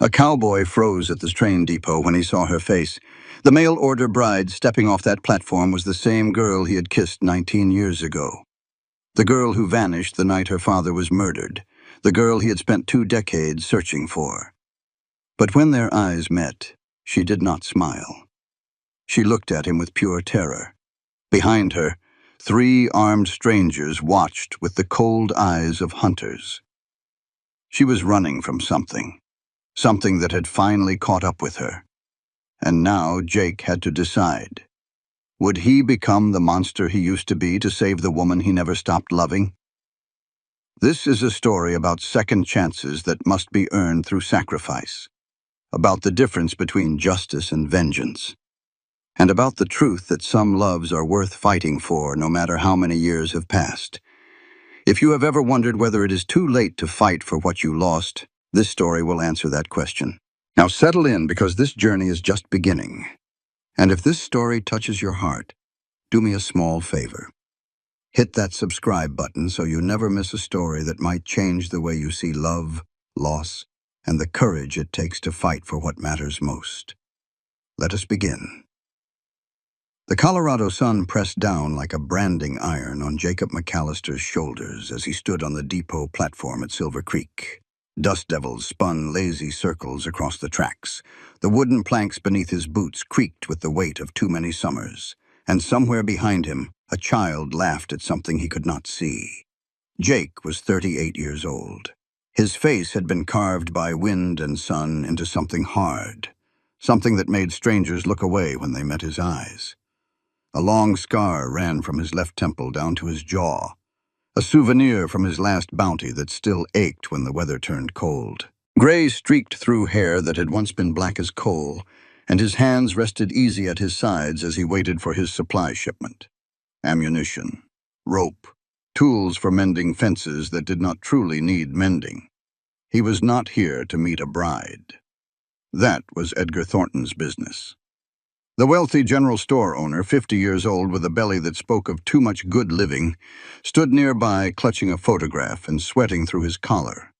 A cowboy froze at the train depot when he saw her face. The mail-order bride stepping off that platform was the same girl he had kissed 19 years ago. The girl who vanished the night her father was murdered. The girl he had spent 2 decades searching for. But when their eyes met, she did not smile. She looked at him with pure terror. Behind her, 3 armed strangers watched with the cold eyes of hunters. She was running from something that had finally caught up with her. And now Jake had to decide. Would he become the monster he used to be to save the woman he never stopped loving? This is a story about second chances that must be earned through sacrifice, about the difference between justice and vengeance, and about the truth that some loves are worth fighting for no matter how many years have passed. If you have ever wondered whether it is too late to fight for what you lost, this story will answer that question. Now settle in, because this journey is just beginning. And if this story touches your heart, do me a small favor. Hit that subscribe button so you never miss a story that might change the way you see love, loss, and the courage it takes to fight for what matters most. Let us begin. The Colorado sun pressed down like a branding iron on Jacob McAllister's shoulders as he stood on the depot platform at Silver Creek. Dust devils spun lazy circles across the tracks. The wooden planks beneath his boots creaked with the weight of too many summers. And somewhere behind him, a child laughed at something he could not see. Jake was 38 years old. His face had been carved by wind and sun into something hard, something that made strangers look away when they met his eyes. A long scar ran from his left temple down to his jaw, a souvenir from his last bounty that still ached when the weather turned cold. Gray streaked through hair that had once been black as coal, and his hands rested easy at his sides as he waited for his supply shipment. Ammunition, rope, tools for mending fences that did not truly need mending. He was not here to meet a bride. That was Edgar Thornton's business. The wealthy general store owner, 50 years old with a belly that spoke of too much good living, stood nearby clutching a photograph and sweating through his collar.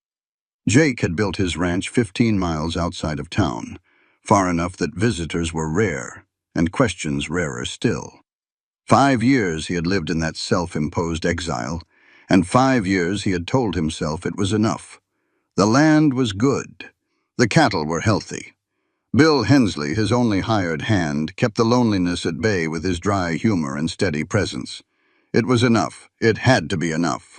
Jake had built his ranch 15 miles outside of town, far enough that visitors were rare and questions rarer still. 5 years he had lived in that self-imposed exile, and 5 years he had told himself it was enough. The land was good. The cattle were healthy. Bill Hensley, his only hired hand, kept the loneliness at bay with his dry humor and steady presence. It was enough. It had to be enough.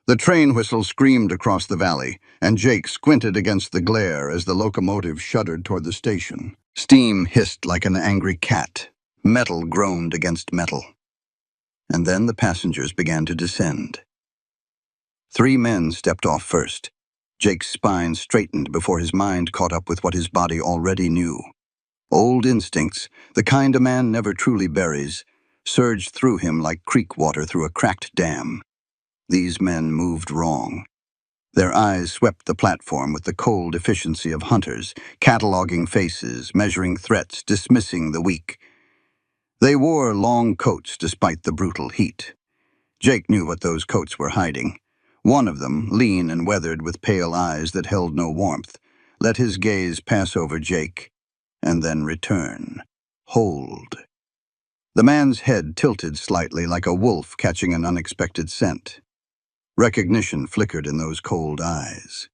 The train whistle screamed across the valley, and Jake squinted against the glare as the locomotive shuddered toward the station. Steam hissed like an angry cat. Metal groaned against metal. And then the passengers began to descend. 3 men stepped off first. Jake's spine straightened before his mind caught up with what his body already knew. Old instincts, the kind a man never truly buries, surged through him like creek water through a cracked dam. These men moved wrong. Their eyes swept the platform with the cold efficiency of hunters, cataloging faces, measuring threats, dismissing the weak. They wore long coats despite the brutal heat. Jake knew what those coats were hiding. One of them, lean and weathered with pale eyes that held no warmth, let his gaze pass over Jake and then return. Hold. The man's head tilted slightly like a wolf catching an unexpected scent. Recognition flickered in those cold eyes.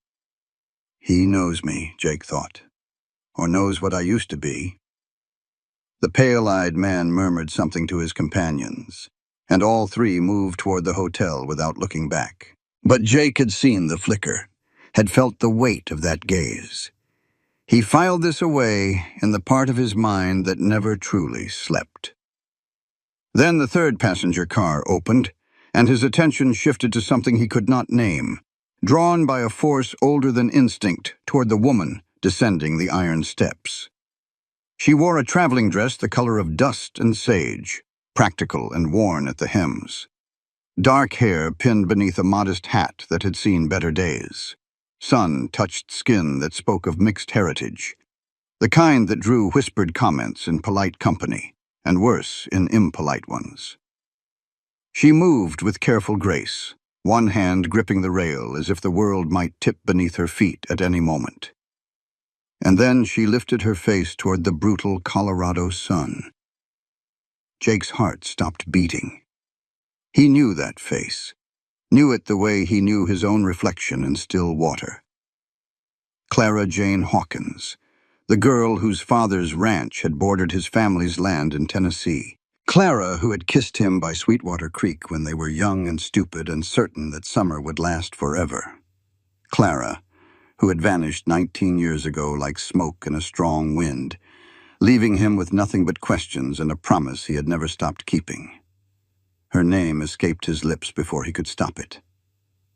He knows me, Jake thought, or knows what I used to be. The pale-eyed man murmured something to his companions, and all 3 moved toward the hotel without looking back. But Jake had seen the flicker, had felt the weight of that gaze. He filed this away in the part of his mind that never truly slept. Then the 3rd passenger car opened, and his attention shifted to something he could not name, drawn by a force older than instinct toward the woman descending the iron steps. She wore a traveling dress the color of dust and sage, practical and worn at the hems. Dark hair pinned beneath a modest hat that had seen better days. Sun-touched skin that spoke of mixed heritage, the kind that drew whispered comments in polite company, and worse, in impolite ones. She moved with careful grace, one hand gripping the rail as if the world might tip beneath her feet at any moment. And then she lifted her face toward the brutal Colorado sun. Jake's heart stopped beating. He knew that face, knew it the way he knew his own reflection in still water. Clara Jane Hawkins, the girl whose father's ranch had bordered his family's land in Tennessee. Clara, who had kissed him by Sweetwater Creek when they were young and stupid and certain that summer would last forever. Clara, who had vanished 19 years ago like smoke in a strong wind, leaving him with nothing but questions and a promise he had never stopped keeping. Her name escaped his lips before he could stop it.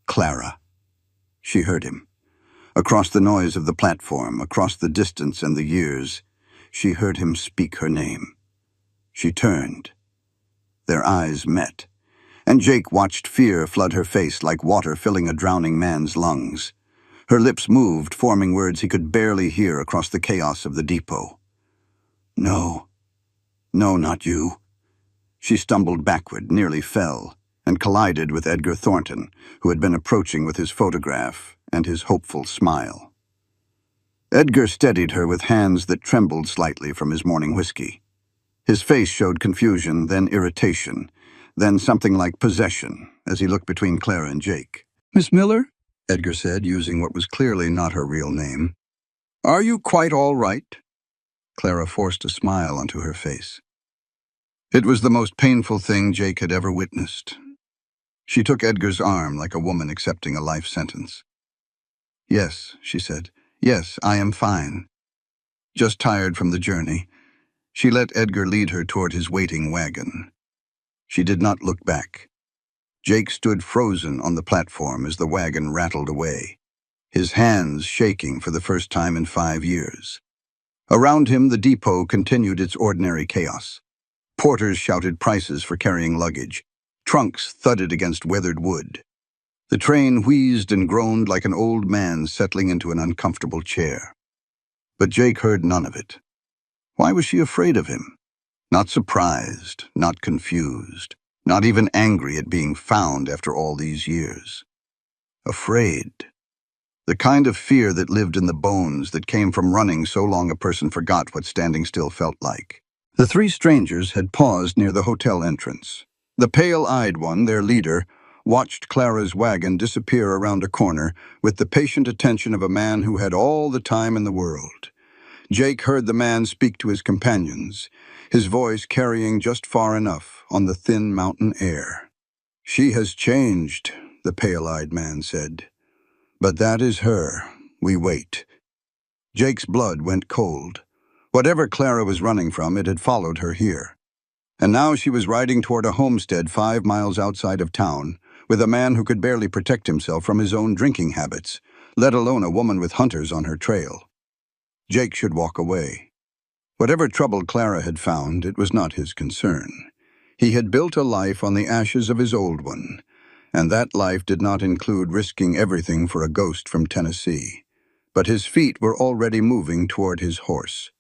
Clara. She heard him. Across the noise of the platform, across the distance and the years, she heard him speak her name. She turned. Their eyes met, and Jake watched fear flood her face like water filling a drowning man's lungs. Her lips moved, forming words he could barely hear across the chaos of the depot. No. No, not you. She stumbled backward, nearly fell, and collided with Edgar Thornton, who had been approaching with his photograph and his hopeful smile. Edgar steadied her with hands that trembled slightly from his morning whiskey. His face showed confusion, then irritation, then something like possession, as he looked between Clara and Jake. "Miss Miller?" Edgar said, using what was clearly not her real name. "Are you quite all right?" Clara forced a smile onto her face. It was the most painful thing Jake had ever witnessed. She took Edgar's arm like a woman accepting a life sentence. "Yes," she said. "Yes, I am fine. Just tired from the journey." She let Edgar lead her toward his waiting wagon. She did not look back. Jake stood frozen on the platform as the wagon rattled away, his hands shaking for the first time in 5 years. Around him, the depot continued its ordinary chaos. Porters shouted prices for carrying luggage. Trunks thudded against weathered wood. The train wheezed and groaned like an old man settling into an uncomfortable chair. But Jake heard none of it. Why was she afraid of him? Not surprised, not confused, not even angry at being found after all these years. Afraid. The kind of fear that lived in the bones that came from running so long a person forgot what standing still felt like. The 3 strangers had paused near the hotel entrance. The pale-eyed one, their leader, watched Clara's wagon disappear around a corner with the patient attention of a man who had all the time in the world. Jake heard the man speak to his companions, his voice carrying just far enough on the thin mountain air. "She has changed," the pale-eyed man said. "But that is her. We wait." Jake's blood went cold. Whatever Clara was running from, it had followed her here. And now she was riding toward a homestead 5 miles outside of town, with a man who could barely protect himself from his own drinking habits, let alone a woman with hunters on her trail. Jake should walk away. Whatever trouble Clara had found, it was not his concern. He had built a life on the ashes of his old one, and that life did not include risking everything for a ghost from Tennessee. But his feet were already moving toward his horse.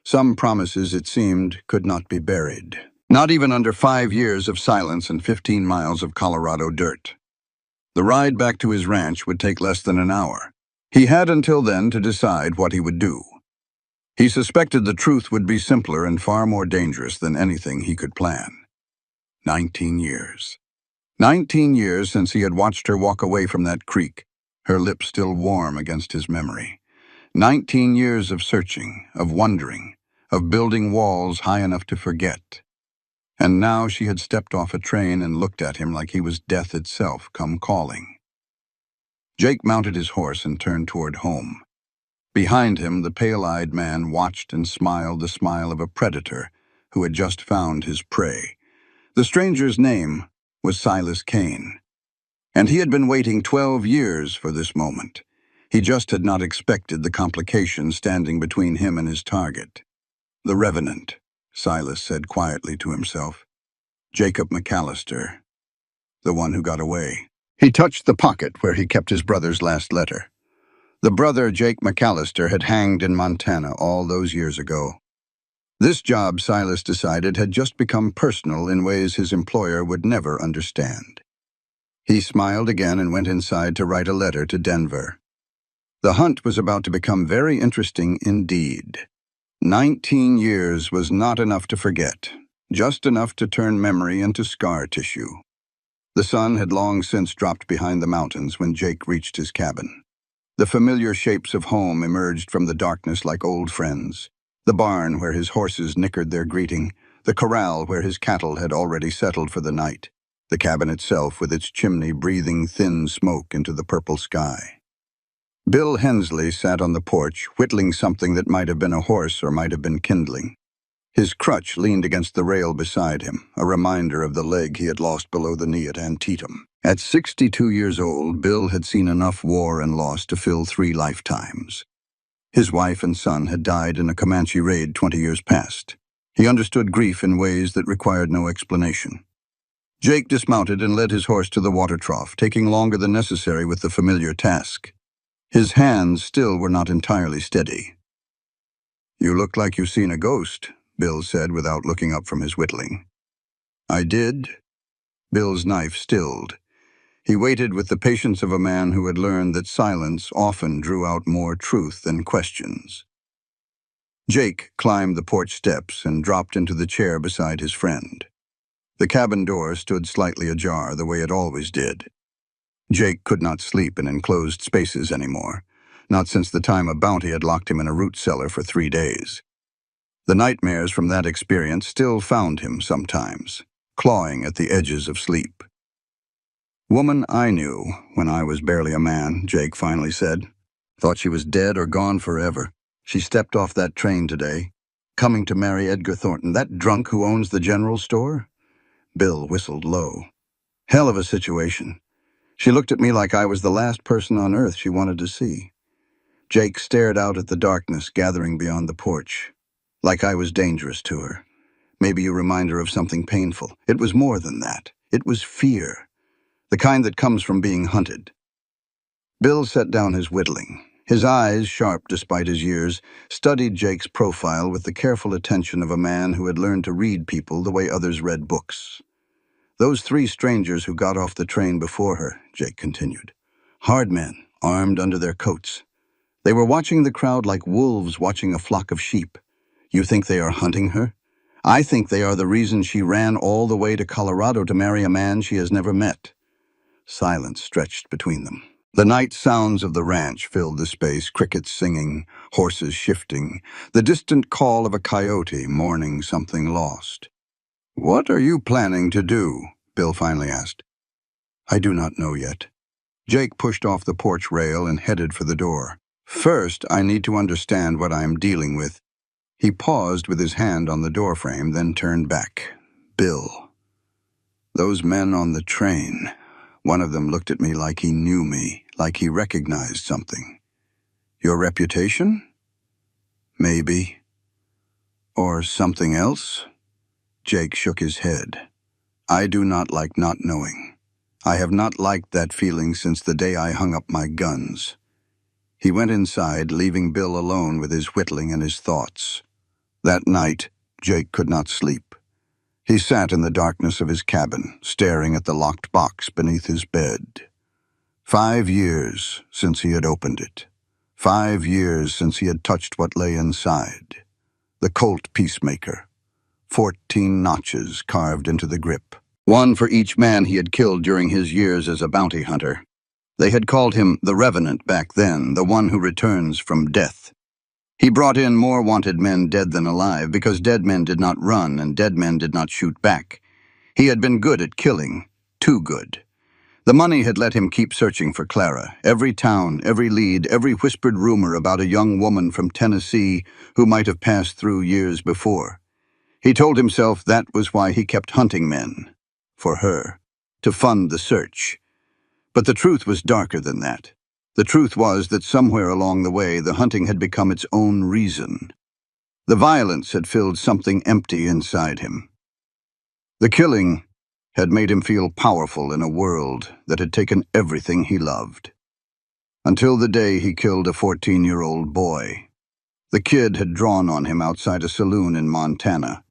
Some promises, it seemed, could not be buried. Not even under 5 years of silence and 15 miles of Colorado dirt. The ride back to his ranch would take less than an hour. He had until then to decide what he would do. He suspected the truth would be simpler and far more dangerous than anything he could plan. 19 years. 19 years since he had watched her walk away from that creek, her lips still warm against his memory. 19 years of searching, of wondering, of building walls high enough to forget. And now she had stepped off a train and looked at him like he was death itself come calling. Jake mounted his horse and turned toward home. Behind him, the pale-eyed man watched and smiled the smile of a predator who had just found his prey. The stranger's name was Silas Kane, and he had been waiting 12 years for this moment. He just had not expected the complications standing between him and his target. "The Revenant," Silas said quietly to himself. "Jacob McAllister, the one who got away." He touched the pocket where he kept his brother's last letter. The brother, Jake McAllister, had hanged in Montana all those years ago. This job, Silas decided, had just become personal in ways his employer would never understand. He smiled again and went inside to write a letter to Denver. The hunt was about to become very interesting indeed. 19 years was not enough to forget, just enough to turn memory into scar tissue. The sun had long since dropped behind the mountains when Jake reached his cabin. The familiar shapes of home emerged from the darkness like old friends. The barn where his horses nickered their greeting, the corral where his cattle had already settled for the night, the cabin itself with its chimney breathing thin smoke into the purple sky. Bill Hensley sat on the porch, whittling something that might have been a horse or might have been kindling. His crutch leaned against the rail beside him, a reminder of the leg he had lost below the knee at Antietam. At 62 years old, Bill had seen enough war and loss to fill 3 lifetimes. His wife and son had died in a Comanche raid 20 years past. He understood grief in ways that required no explanation. Jake dismounted and led his horse to the water trough, taking longer than necessary with the familiar task. His hands still were not entirely steady. "You look like you've seen a ghost," Bill said without looking up from his whittling. "I did." Bill's knife stilled. He waited with the patience of a man who had learned that silence often drew out more truth than questions. Jake climbed the porch steps and dropped into the chair beside his friend. The cabin door stood slightly ajar, the way it always did. Jake could not sleep in enclosed spaces anymore, not since the time a bounty had locked him in a root cellar for 3 days. The nightmares from that experience still found him sometimes, clawing at the edges of sleep. "Woman I knew when I was barely a man," Jake finally said. "Thought she was dead or gone forever. She stepped off that train today, coming to marry Edgar Thornton, that drunk who owns the general store." Bill whistled low. "Hell of a situation. She looked at me like I was the last person on earth she wanted to see." Jake stared out at the darkness gathering beyond the porch. "Like I was dangerous to her. Maybe a reminder of something painful. It was more than that. It was fear. The kind that comes from being hunted." Bill set down his whittling. His eyes, sharp despite his years, studied Jake's profile with the careful attention of a man who had learned to read people the way others read books. "Those 3 strangers who got off the train before her," Jake continued. "Hard men, armed under their coats. They were watching the crowd like wolves watching a flock of sheep. You think they are hunting her? I think they are the reason she ran all the way to Colorado to marry a man she has never met." Silence stretched between them. The night sounds of the ranch filled the space, crickets singing, horses shifting, the distant call of a coyote mourning something lost. "What are you planning to do?" Bill finally asked. "I do not know yet." Jake pushed off the porch rail and headed for the door. "First, I need to understand what I am dealing with." He paused with his hand on the doorframe, then turned back. "Bill. Those men on the train. One of them looked at me like he knew me, like he recognized something. Your reputation? Maybe. Or something else?" Jake shook his head. "I do not like not knowing. I have not liked that feeling since the day I hung up my guns." He went inside, leaving Bill alone with his whittling and his thoughts. That night, Jake could not sleep. He sat in the darkness of his cabin, staring at the locked box beneath his bed. 5 years since he had opened it. 5 years since he had touched what lay inside. The Colt Peacemaker. 14 notches carved into the grip. One for each man he had killed during his years as a bounty hunter. They had called him the Revenant back then, the one who returns from death. He brought in more wanted men dead than alive because dead men did not run and dead men did not shoot back. He had been good at killing, too good. The money had let him keep searching for Clara. Every town, every lead, every whispered rumor about a young woman from Tennessee who might have passed through years before. He told himself that was why he kept hunting men. For her. To fund the search. But the truth was darker than that. The truth was that somewhere along the way, the hunting had become its own reason. The violence had filled something empty inside him. The killing had made him feel powerful in a world that had taken everything he loved. Until the day he killed a 14-year-old boy. The kid had drawn on him outside a saloon in Montana.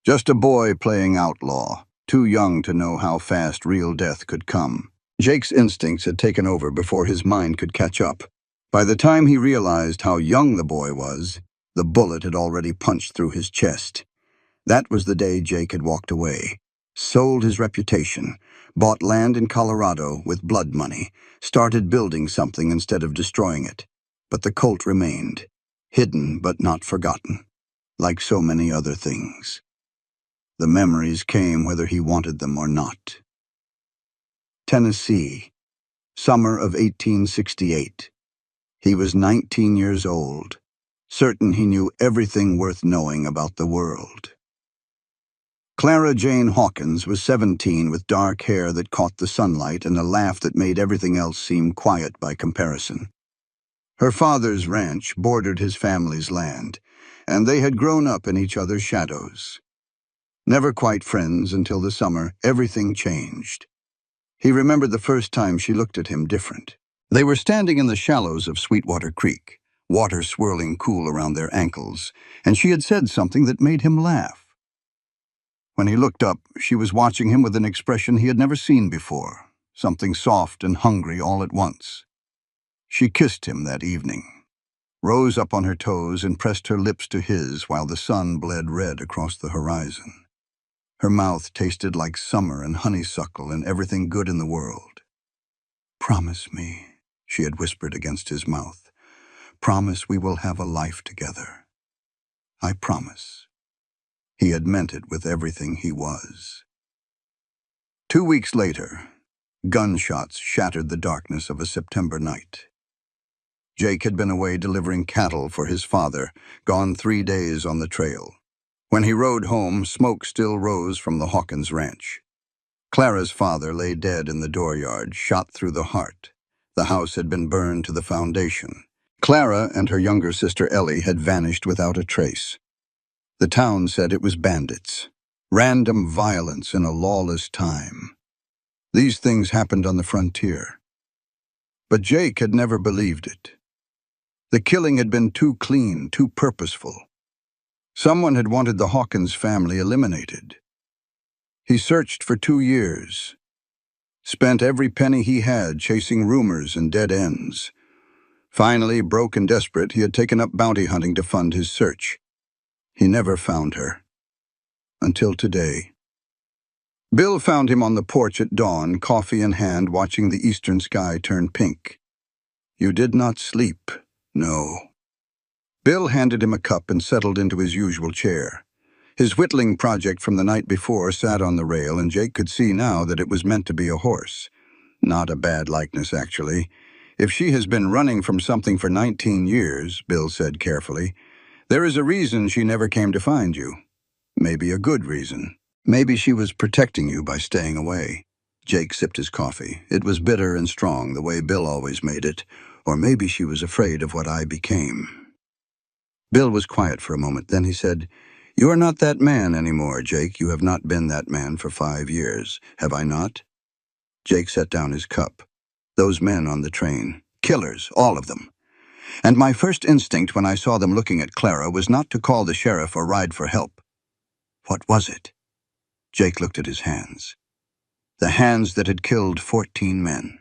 Just a boy playing outlaw, too young to know how fast real death could come. Jake's instincts had taken over before his mind could catch up. By the time he realized how young the boy was, the bullet had already punched through his chest. That was the day Jake had walked away, sold his reputation, bought land in Colorado with blood money, started building something instead of destroying it. But the Colt remained, hidden but not forgotten, like so many other things. The memories came whether he wanted them or not. Tennessee, summer of 1868. He was 19 years old, certain he knew everything worth knowing about the world. Clara Jane Hawkins was 17 with dark hair that caught the sunlight and a laugh that made everything else seem quiet by comparison. Her father's ranch bordered his family's land, and they had grown up in each other's shadows. Never quite friends until the summer, everything changed. He remembered the first time she looked at him different. They were standing in the shallows of Sweetwater Creek, water swirling cool around their ankles, and she had said something that made him laugh. When he looked up, she was watching him with an expression he had never seen before, something soft and hungry all at once. She kissed him that evening, rose up on her toes and pressed her lips to his while the sun bled red across the horizon. Her mouth tasted like summer and honeysuckle and everything good in the world. "Promise me," she had whispered against his mouth. "Promise we will have a life together. I promise." He had meant it with everything he was. 2 weeks later, gunshots shattered the darkness of a September night. Jake had been away delivering cattle for his father, gone 3 days on the trail. When he rode home, smoke still rose from the Hawkins ranch. Clara's father lay dead in the dooryard, shot through the heart. The house had been burned to the foundation. Clara and her younger sister Ellie had vanished without a trace. The town said it was bandits, random violence in a lawless time. These things happened on the frontier. But Jake had never believed it. The killing had been too clean, too purposeful. Someone had wanted the Hawkins family eliminated. He searched for 2 years, spent every penny he had chasing rumors and dead ends. Finally, broke and desperate, he had taken up bounty hunting to fund his search. He never found her. Until today. Bill found him on the porch at dawn, coffee in hand, watching the eastern sky turn pink. "You did not sleep, no." Bill handed him a cup and settled into his usual chair. His whittling project from the night before sat on the rail, and Jake could see now that it was meant to be a horse. Not a bad likeness, actually. "If she has been running from something for 19 years, Bill said carefully, "there is a reason she never came to find you. Maybe a good reason. Maybe she was protecting you by staying away." Jake sipped his coffee. It was bitter and strong, the way Bill always made it. "Or maybe she was afraid of what I became." Bill was quiet for a moment. Then he said, "You are not that man anymore, Jake. You have not been that man for 5 years. Have I not?" Jake set down his cup. "Those men on the train. Killers, all of them. And my first instinct when I saw them looking at Clara was not to call the sheriff or ride for help." "What was it?" Jake looked at his hands. The hands that had killed 14 men.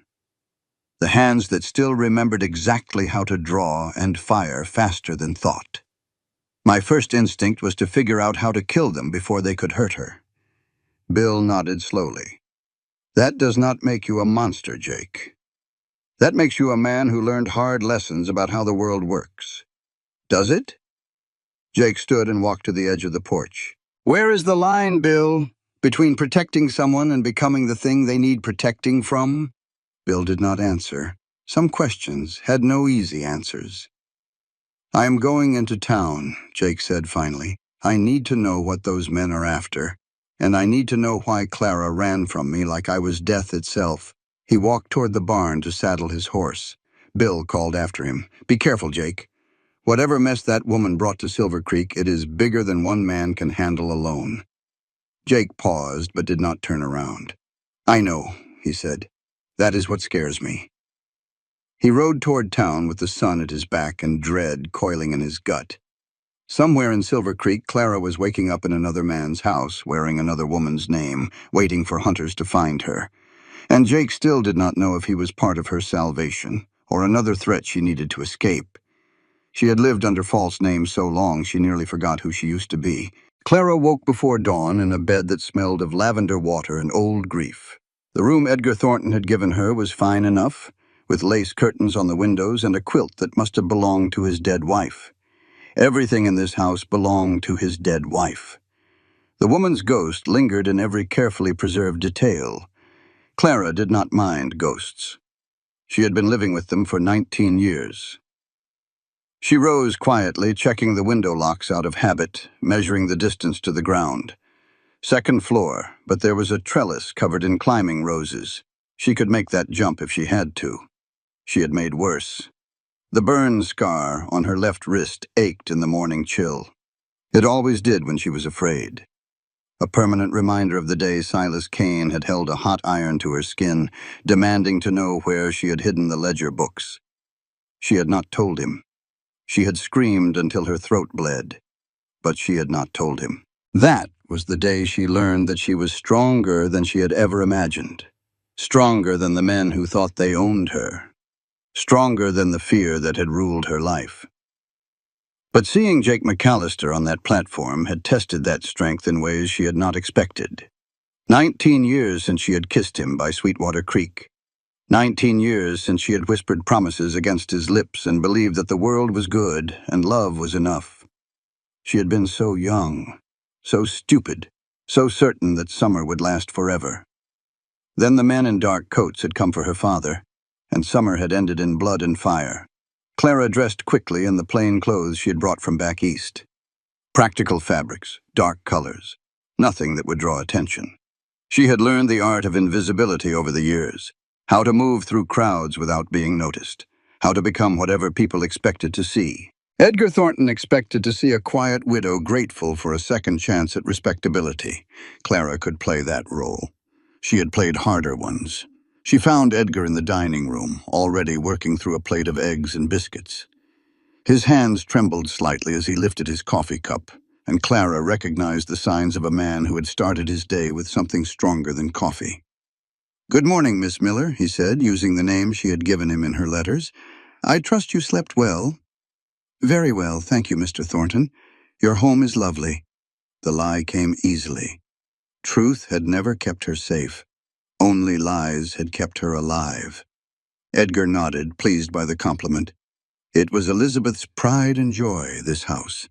The hands that still remembered exactly how to draw and fire faster than thought. "My first instinct was to figure out how to kill them before they could hurt her." Bill nodded slowly. "That does not make you a monster, Jake. That makes you a man who learned hard lessons about how the world works. Does it?" Jake stood and walked to the edge of the porch. "Where is the line, Bill, between protecting someone and becoming the thing they need protecting from?" Bill did not answer. Some questions had no easy answers. "I am going into town," Jake said finally. "I need to know what those men are after, and I need to know why Clara ran from me like I was death itself." He walked toward the barn to saddle his horse. Bill called after him, "Be careful, Jake. Whatever mess that woman brought to Silver Creek, it is bigger than one man can handle alone." Jake paused but did not turn around. "I know," he said. "That is what scares me." He rode toward town with the sun at his back and dread coiling in his gut. Somewhere in Silver Creek, Clara was waking up in another man's house, wearing another woman's name, waiting for hunters to find her. And Jake still did not know if he was part of her salvation, or another threat she needed to escape. She had lived under false names so long she nearly forgot who she used to be. Clara woke before dawn in a bed that smelled of lavender water and old grief. The room Edgar Thornton had given her was fine enough, with lace curtains on the windows and a quilt that must have belonged to his dead wife. Everything in this house belonged to his dead wife. The woman's ghost lingered in every carefully preserved detail. Clara did not mind ghosts. She had been living with them for 19 years. She rose quietly, checking the window locks out of habit, measuring the distance to the ground. Second floor, but there was a trellis covered in climbing roses. She could make that jump if she had to. She had made worse. The burn scar on her left wrist ached in the morning chill. It always did when she was afraid. A permanent reminder of the day Silas Kane had held a hot iron to her skin, demanding to know where she had hidden the ledger books. She had not told him. She had screamed until her throat bled, but she had not told him. That was the day she learned that she was stronger than she had ever imagined, stronger than the men who thought they owned her, stronger than the fear that had ruled her life. But seeing Jake McAllister on that platform had tested that strength in ways she had not expected. 19 years since she had kissed him by Sweetwater Creek. 19 years since she had whispered promises against his lips and believed that the world was good and love was enough. She had been so young, so stupid, so certain that summer would last forever. Then the men in dark coats had come for her father, and summer had ended in blood and fire. Clara dressed quickly in the plain clothes she had brought from back east. Practical fabrics, dark colors, nothing that would draw attention. She had learned the art of invisibility over the years, how to move through crowds without being noticed, how to become whatever people expected to see. Edgar Thornton expected to see a quiet widow grateful for a second chance at respectability. Clara could play that role. She had played harder ones. She found Edgar in the dining room, already working through a plate of eggs and biscuits. His hands trembled slightly as he lifted his coffee cup, and Clara recognized the signs of a man who had started his day with something stronger than coffee. "Good morning, Miss Miller," he said, using the name she had given him in her letters. "I trust you slept well." "Very well, thank you, Mr. Thornton. Your home is lovely." The lie came easily. Truth had never kept her safe. Only lies had kept her alive. Edgar nodded, pleased by the compliment. It was Elizabeth's pride and joy, this house.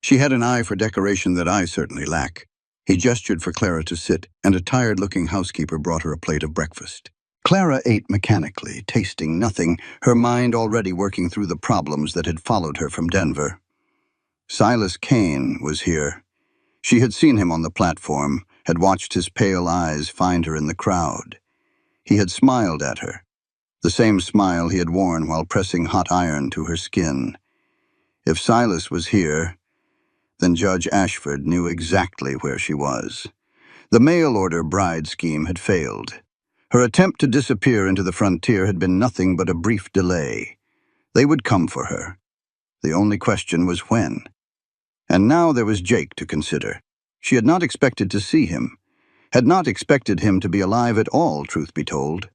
She had an eye for decoration that I certainly lack. He gestured for Clara to sit, and a tired-looking housekeeper brought her a plate of breakfast. Clara ate mechanically, tasting nothing, her mind already working through the problems that had followed her from Denver. Silas Kane was here. She had seen him on the platform, had watched his pale eyes find her in the crowd. He had smiled at her, the same smile he had worn while pressing hot iron to her skin. If Silas was here, then Judge Ashford knew exactly where she was. The mail-order bride scheme had failed. Her attempt to disappear into the frontier had been nothing but a brief delay. They would come for her. The only question was when. And now there was Jake to consider. She had not expected to see him, had not expected him to be alive at all, truth be told.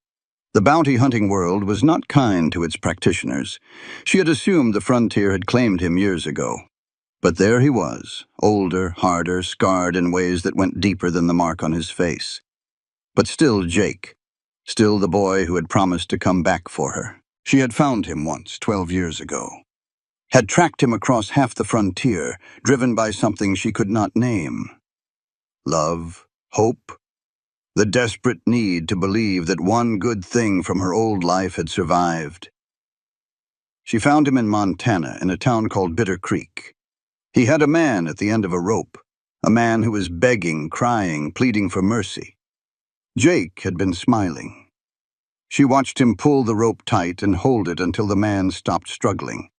The bounty-hunting world was not kind to its practitioners. She had assumed the frontier had claimed him years ago. But there he was, older, harder, scarred in ways that went deeper than the mark on his face. But still Jake, still the boy who had promised to come back for her. She had found him once, 12 years ago. Had tracked him across half the frontier, driven by something she could not name. Love, hope, the desperate need to believe that one good thing from her old life had survived. She found him in Montana, in a town called Bitter Creek. He had a man at the end of a rope, a man who was begging, crying, pleading for mercy. Jake had been smiling. She watched him pull the rope tight and hold it until the man stopped struggling.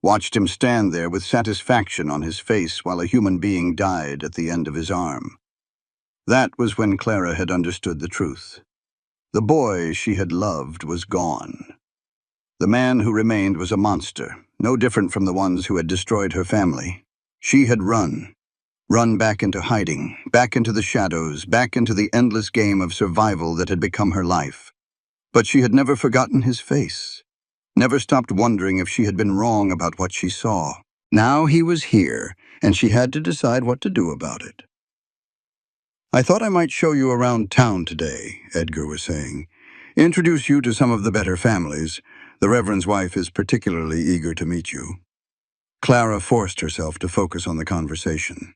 Watched him stand there with satisfaction on his face while a human being died at the end of his arm. That was when Clara had understood the truth. The boy she had loved was gone. The man who remained was a monster, no different from the ones who had destroyed her family. She had run back into hiding, back into the shadows, back into the endless game of survival that had become her life. But she had never forgotten his face. never stopped wondering if she had been wrong about what she saw. Now he was here, and she had to decide what to do about it. "I thought I might show you around town today," Edgar was saying. "Introduce you to some of the better families. The Reverend's wife is particularly eager to meet you." Clara forced herself to focus on the conversation.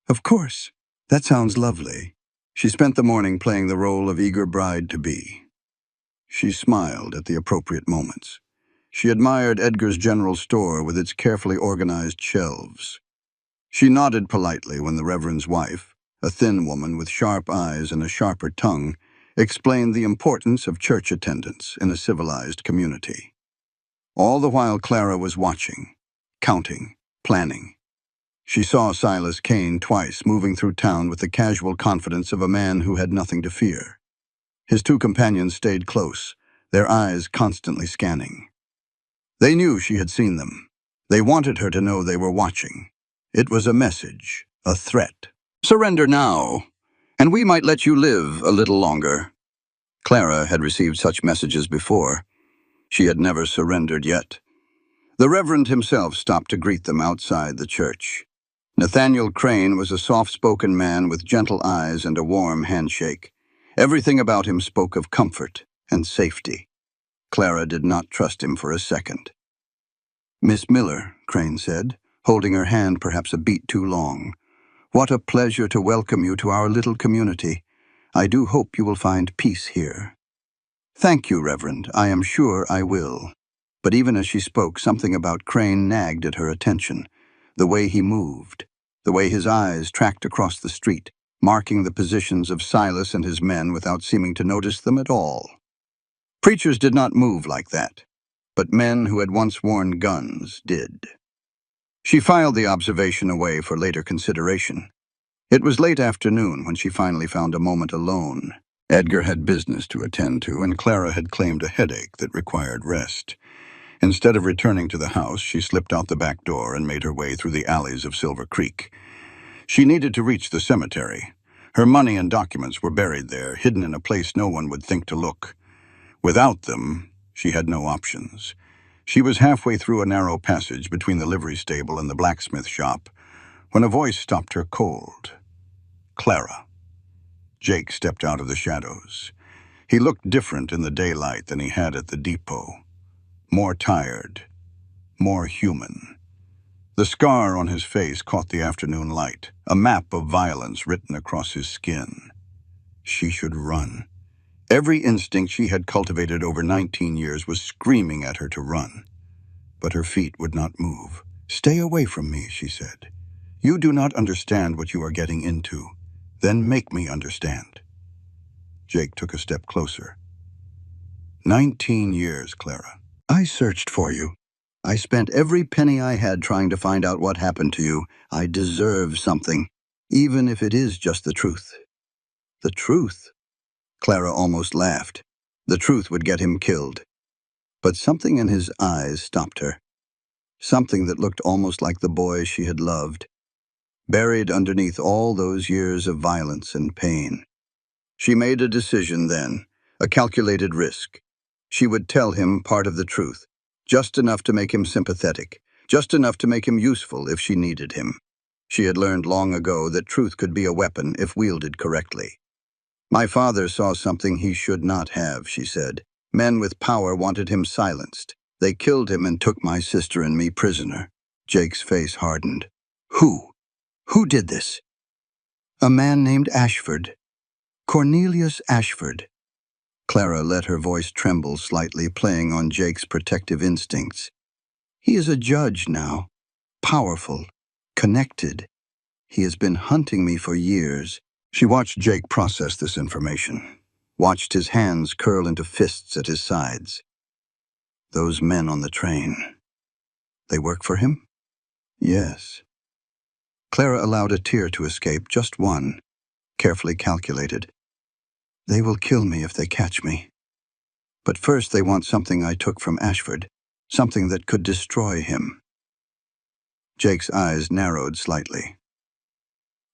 "Of course. That sounds lovely." She spent the morning playing the role of eager bride-to-be. She smiled at the appropriate moments. She admired Edgar's general store with its carefully organized shelves. She nodded politely when the Reverend's wife, a thin woman with sharp eyes and a sharper tongue, explained the importance of church attendance in a civilized community. All the while Clara was watching, counting, planning. She saw Silas Kane twice moving through town with the casual confidence of a man who had nothing to fear. His two companions stayed close, their eyes constantly scanning. They knew she had seen them. They wanted her to know they were watching. It was a message, a threat. "Surrender now, and we might let you live a little longer." Clara had received such messages before. She had never surrendered yet. The Reverend himself stopped to greet them outside the church. Nathaniel Crane was a soft-spoken man with gentle eyes and a warm handshake. Everything about him spoke of comfort and safety. Clara did not trust him for a second. "Miss Miller," Crane said, holding her hand perhaps a beat too long. "What a pleasure to welcome you to our little community. I do hope you will find peace here." "Thank you, Reverend. I am sure I will." But even as she spoke, something about Crane nagged at her attention. The way he moved, the way his eyes tracked across the street, marking the positions of Silas and his men without seeming to notice them at all. Preachers did not move like that, but men who had once worn guns did. She filed the observation away for later consideration. It was late afternoon when she finally found a moment alone. Edgar had business to attend to, and Clara had claimed a headache that required rest. Instead of returning to the house, she slipped out the back door and made her way through the alleys of Silver Creek. She needed to reach the cemetery. Her money and documents were buried there, hidden in a place no one would think to look. Without them, she had no options. She was halfway through a narrow passage between the livery stable and the blacksmith shop when a voice stopped her cold. "Clara." Jake stepped out of the shadows. He looked different in the daylight than he had at the depot. More tired, more human. The scar on his face caught the afternoon light, a map of violence written across his skin. She should run. Every instinct she had cultivated over 19 years was screaming at her to run. But her feet would not move. "Stay away from me," she said. "You do not understand what you are getting into. Then make me understand." Jake took a step closer. 19 years, Clara. I searched for you. I spent every penny I had trying to find out what happened to you. I deserve something, even if it is just the truth." "The truth?" Clara almost laughed. The truth would get him killed. But something in his eyes stopped her. Something that looked almost like the boy she had loved, buried underneath all those years of violence and pain. She made a decision then, a calculated risk. She would tell him part of the truth, just enough to make him sympathetic, just enough to make him useful if she needed him. She had learned long ago that truth could be a weapon if wielded correctly. "My father saw something he should not have," she said. "Men with power wanted him silenced. They killed him and took my sister and me prisoner." Jake's face hardened. "Who? Who did this?" "A man named Ashford. Cornelius Ashford." Clara let her voice tremble slightly, playing on Jake's protective instincts. "He is a judge now. Powerful. Connected. He has been hunting me for years." She watched Jake process this information, watched his hands curl into fists at his sides. Those men on the train. They work for him? Yes. Clara allowed a tear to escape, just one, carefully calculated. "They will kill me if they catch me. But first they want something I took from Ashford, something that could destroy him." Jake's eyes narrowed slightly.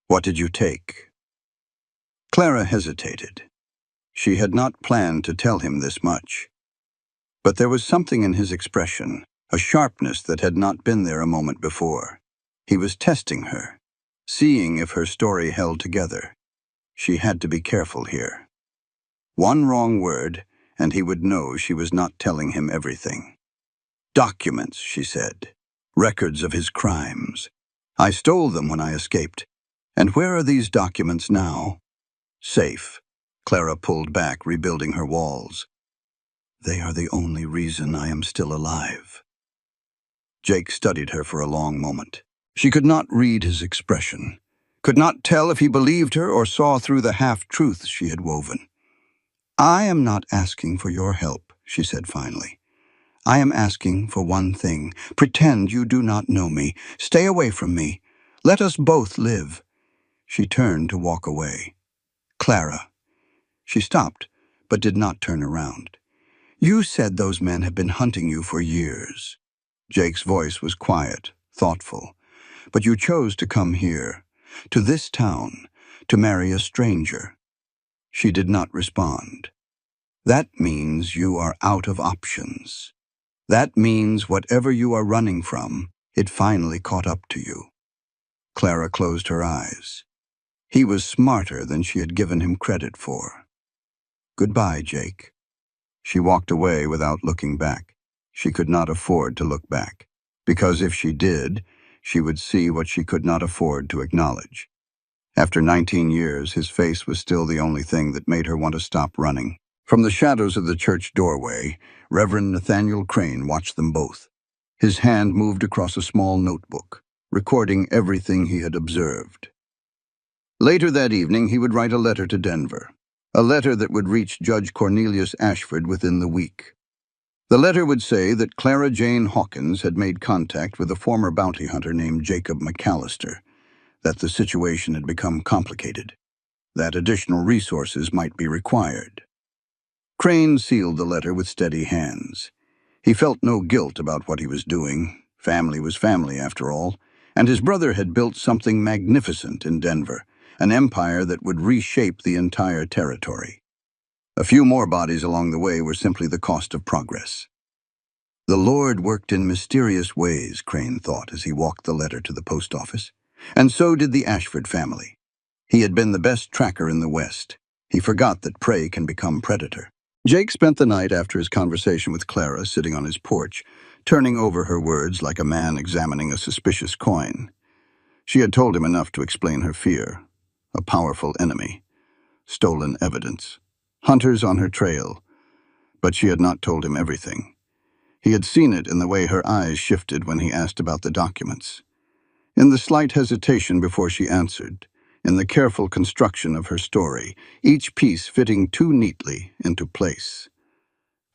"What did you take?" Clara hesitated. She had not planned to tell him this much. But there was something in his expression, a sharpness that had not been there a moment before. He was testing her, seeing if her story held together. She had to be careful here. One wrong word, and he would know she was not telling him everything. "Documents," she said. "Records of his crimes. I stole them when I escaped. And where are these documents now?" "Safe." Clara pulled back, rebuilding her walls. "They are the only reason I am still alive." Jake studied her for a long moment. She could not read his expression, could not tell if he believed her or saw through the half-truths she had woven. "I am not asking for your help," she said finally. "I am asking for one thing. Pretend you do not know me. Stay away from me. Let us both live." She turned to walk away. "Clara." She stopped, but did not turn around. "You said those men have been hunting you for years." Jake's voice was quiet, thoughtful. "But you chose to come here, to this town, to marry a stranger." She did not respond. "That means you are out of options. That means whatever you are running from, it finally caught up to you." Clara closed her eyes. He was smarter than she had given him credit for. "Goodbye, Jake." She walked away without looking back. She could not afford to look back, because if she did, she would see what she could not afford to acknowledge. After 19 years, his face was still the only thing that made her want to stop running. From the shadows of the church doorway, Reverend Nathaniel Crane watched them both. His hand moved across a small notebook, recording everything he had observed. Later that evening, he would write a letter to Denver, a letter that would reach Judge Cornelius Ashford within the week. The letter would say that Clara Jane Hawkins had made contact with a former bounty hunter named Jacob McAllister, that the situation had become complicated, that additional resources might be required. Crane sealed the letter with steady hands. He felt no guilt about what he was doing. Family was family, after all, and his brother had built something magnificent in Denver, an empire that would reshape the entire territory. A few more bodies along the way were simply the cost of progress. The Lord worked in mysterious ways, Crane thought as he walked the letter to the post office. And so did the Ashford family. He had been the best tracker in the West. He forgot that prey can become predator. Jake spent the night after his conversation with Clara sitting on his porch, turning over her words like a man examining a suspicious coin. She had told him enough to explain her fear. A powerful enemy. Stolen evidence. Hunters on her trail. But she had not told him everything. He had seen it in the way her eyes shifted when he asked about the documents. In the slight hesitation before she answered, in the careful construction of her story, each piece fitting too neatly into place.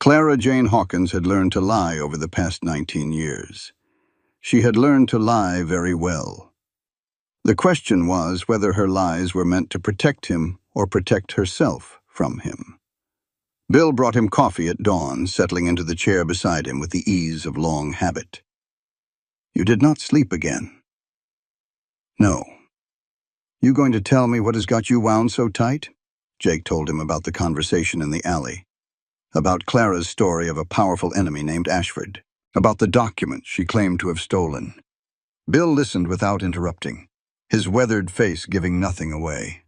Clara Jane Hawkins had learned to lie over the past 19 years. She had learned to lie very well. The question was whether her lies were meant to protect him or protect herself from him. Bill brought him coffee at dawn, settling into the chair beside him with the ease of long habit. "You did not sleep again?" "No." "You going to tell me what has got you wound so tight?" Jake told him about the conversation in the alley, about Clara's story of a powerful enemy named Ashford, about the documents she claimed to have stolen. Bill listened without interrupting, his weathered face giving nothing away.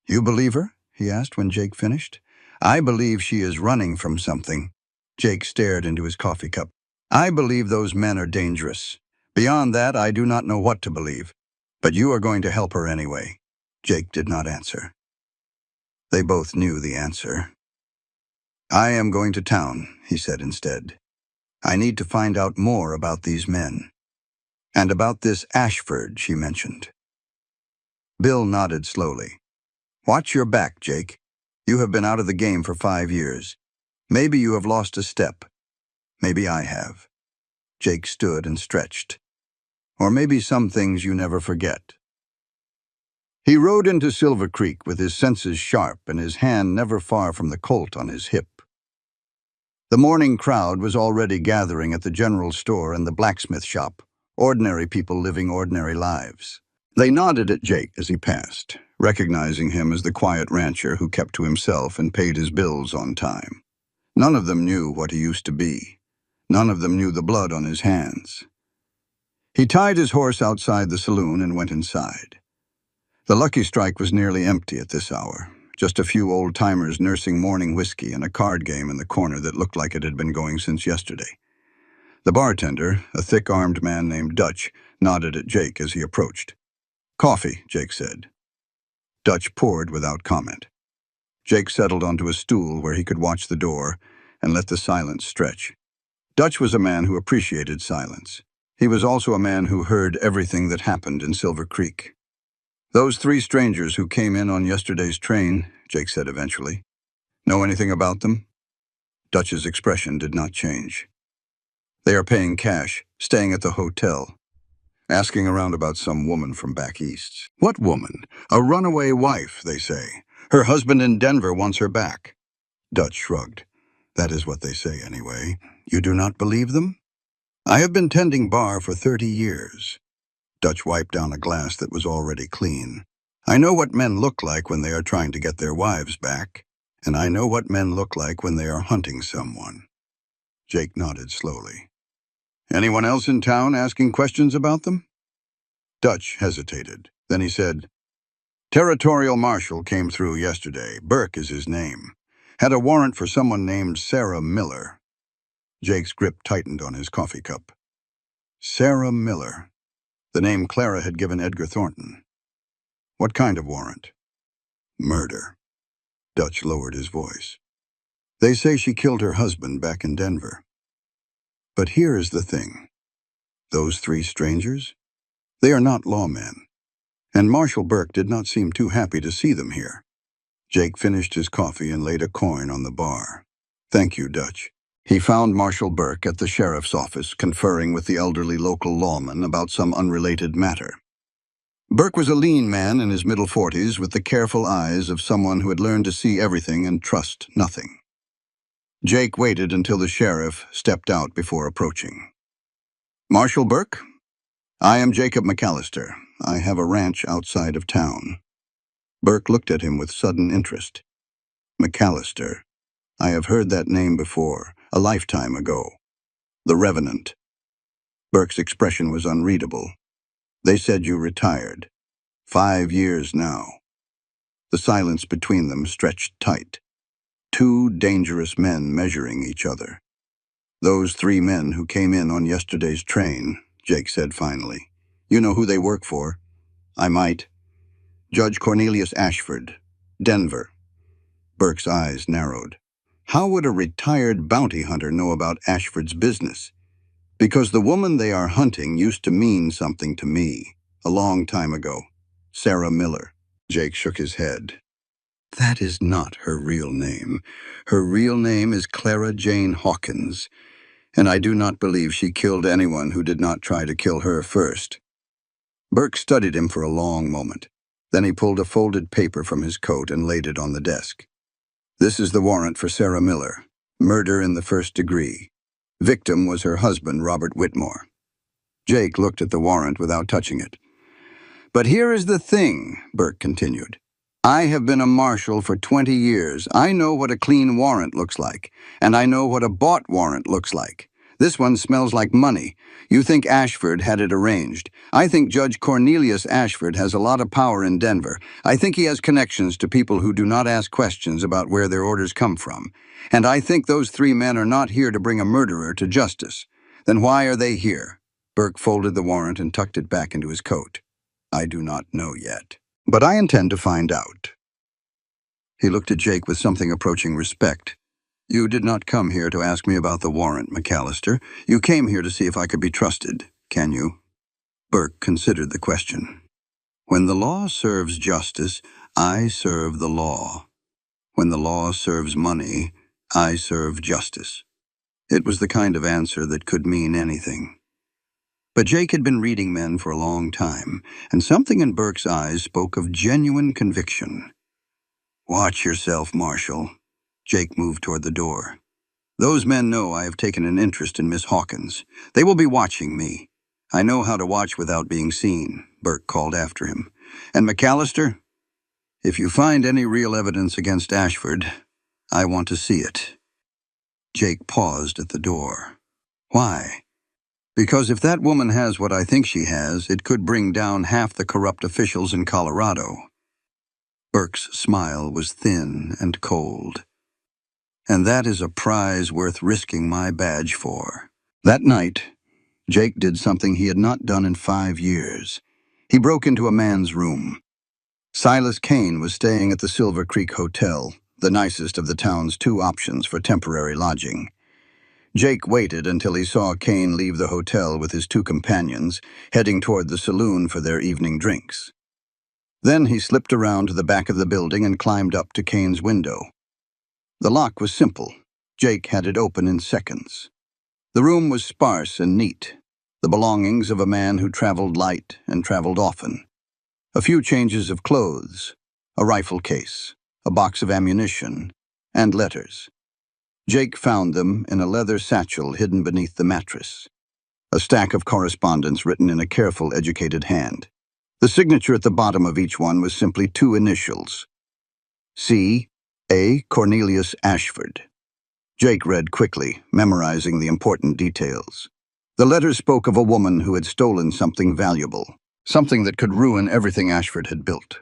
"You believe her?" he asked when Jake finished. "I believe she is running from something." Jake stared into his coffee cup. "I believe those men are dangerous. Beyond that, I do not know what to believe. But you are going to help her anyway." Jake did not answer. They both knew the answer. "I am going to town," he said instead. "I need to find out more about these men. And about this Ashford she mentioned." Bill nodded slowly. "Watch your back, Jake. You have been out of the game for 5 years. Maybe you have lost a step. Maybe I have." Jake stood and stretched. "Or maybe some things you never forget." He rode into Silver Creek with his senses sharp and his hand never far from the Colt on his hip. The morning crowd was already gathering at the general store and the blacksmith shop, ordinary people living ordinary lives. They nodded at Jake as he passed, recognizing him as the quiet rancher who kept to himself and paid his bills on time. None of them knew what he used to be. None of them knew the blood on his hands. He tied his horse outside the saloon and went inside. The Lucky Strike was nearly empty at this hour. Just a few old-timers nursing morning whiskey and a card game in the corner that looked like it had been going since yesterday. The bartender, a thick-armed man named Dutch, nodded at Jake as he approached. "Coffee," Jake said. Dutch poured without comment. Jake settled onto a stool where he could watch the door and let the silence stretch. Dutch was a man who appreciated silence. He was also a man who heard everything that happened in Silver Creek. "Those 3 strangers who came in on yesterday's train," Jake said eventually. "Know anything about them?" Dutch's expression did not change. "They are paying cash, staying at the hotel. Asking around about some woman from back east." "What woman?" "A runaway wife, they say. Her husband in Denver wants her back." Dutch shrugged. "That is what they say anyway. You do not believe them?" "I have been tending bar for 30 years. Dutch wiped down a glass that was already clean. "I know what men look like when they are trying to get their wives back, and I know what men look like when they are hunting someone." Jake nodded slowly. "Anyone else in town asking questions about them?" Dutch hesitated. Then he said, "Territorial Marshal came through yesterday. Burke is his name. Had a warrant for someone named Sarah Miller." Jake's grip tightened on his coffee cup. Sarah Miller. The name Clara had given Edgar Thornton. "What kind of warrant?" "Murder." Dutch lowered his voice. "They say she killed her husband back in Denver. But here is the thing. Those 3 strangers? They are not lawmen. And Marshal Burke did not seem too happy to see them here." Jake finished his coffee and laid a coin on the bar. "Thank you, Dutch." He found Marshal Burke at the sheriff's office, conferring with the elderly local lawman about some unrelated matter. Burke was a lean man in his middle 40s with the careful eyes of someone who had learned to see everything and trust nothing. Jake waited until the sheriff stepped out before approaching. "Marshal Burke? I am Jacob McAllister. I have a ranch outside of town." Burke looked at him with sudden interest. "McAllister. I have heard that name before, a lifetime ago. The Revenant." Burke's expression was unreadable. "They said you retired. 5 years now." The silence between them stretched tight. 2 dangerous men measuring each other. "Those 3 men who came in on yesterday's train," Jake said finally. "You know who they work for?" "I might." "Judge Cornelius Ashford, Denver." Burke's eyes narrowed. "How would a retired bounty hunter know about Ashford's business?" "Because the woman they are hunting used to mean something to me, a long time ago. Sarah Miller." Jake shook his head. "That is not her real name. Her real name is Clara Jane Hawkins, and I do not believe she killed anyone who did not try to kill her first." Burke studied him for a long moment. Then he pulled a folded paper from his coat and laid it on the desk. "This is the warrant for Sarah Miller. Murder in the 1st degree. Victim was her husband, Robert Whitmore." Jake looked at the warrant without touching it. "But here is the thing," Burke continued. "I have been a marshal for 20 years. I know what a clean warrant looks like, and I know what a bought warrant looks like. This one smells like money. You think Ashford had it arranged. I think Judge Cornelius Ashford has a lot of power in Denver. I think he has connections to people who do not ask questions about where their orders come from. And I think those 3 men are not here to bring a murderer to justice. Then why are they here?" Burke folded the warrant and tucked it back into his coat. "I do not know yet. But I intend to find out." He looked at Jake with something approaching respect. "You did not come here to ask me about the warrant, McAllister. You came here to see if I could be trusted. Can you?" Burke considered the question. "When the law serves justice, I serve the law. When the law serves money, I serve justice." It was the kind of answer that could mean anything. But Jake had been reading men for a long time, and something in Burke's eyes spoke of genuine conviction. "Watch yourself, Marshal." Jake moved toward the door. "Those men know I have taken an interest in Miss Hawkins. They will be watching me. I know how to watch without being seen," Burke called after him. "And McAllister, if you find any real evidence against Ashford, I want to see it." Jake paused at the door. Why? Because if that woman has what I think she has, it could bring down half the corrupt officials in Colorado. Burke's smile was thin and cold. And that is a prize worth risking my badge for. That night, Jake did something he had not done in 5 years. He broke into a man's room. Silas Kane was staying at the Silver Creek Hotel, the nicest of the town's 2 options for temporary lodging. Jake waited until he saw Kane leave the hotel with his 2 companions, heading toward the saloon for their evening drinks. Then he slipped around to the back of the building and climbed up to Kane's window. The lock was simple. Jake had it open in seconds. The room was sparse and neat, the belongings of a man who traveled light and traveled often. A few changes of clothes, a rifle case, a box of ammunition, and letters. Jake found them in a leather satchel hidden beneath the mattress. A stack of correspondence written in a careful, educated hand. The signature at the bottom of each one was simply 2 initials. C. A. Cornelius Ashford. Jake read quickly, memorizing the important details. The letters spoke of a woman who had stolen something valuable, something that could ruin everything Ashford had built.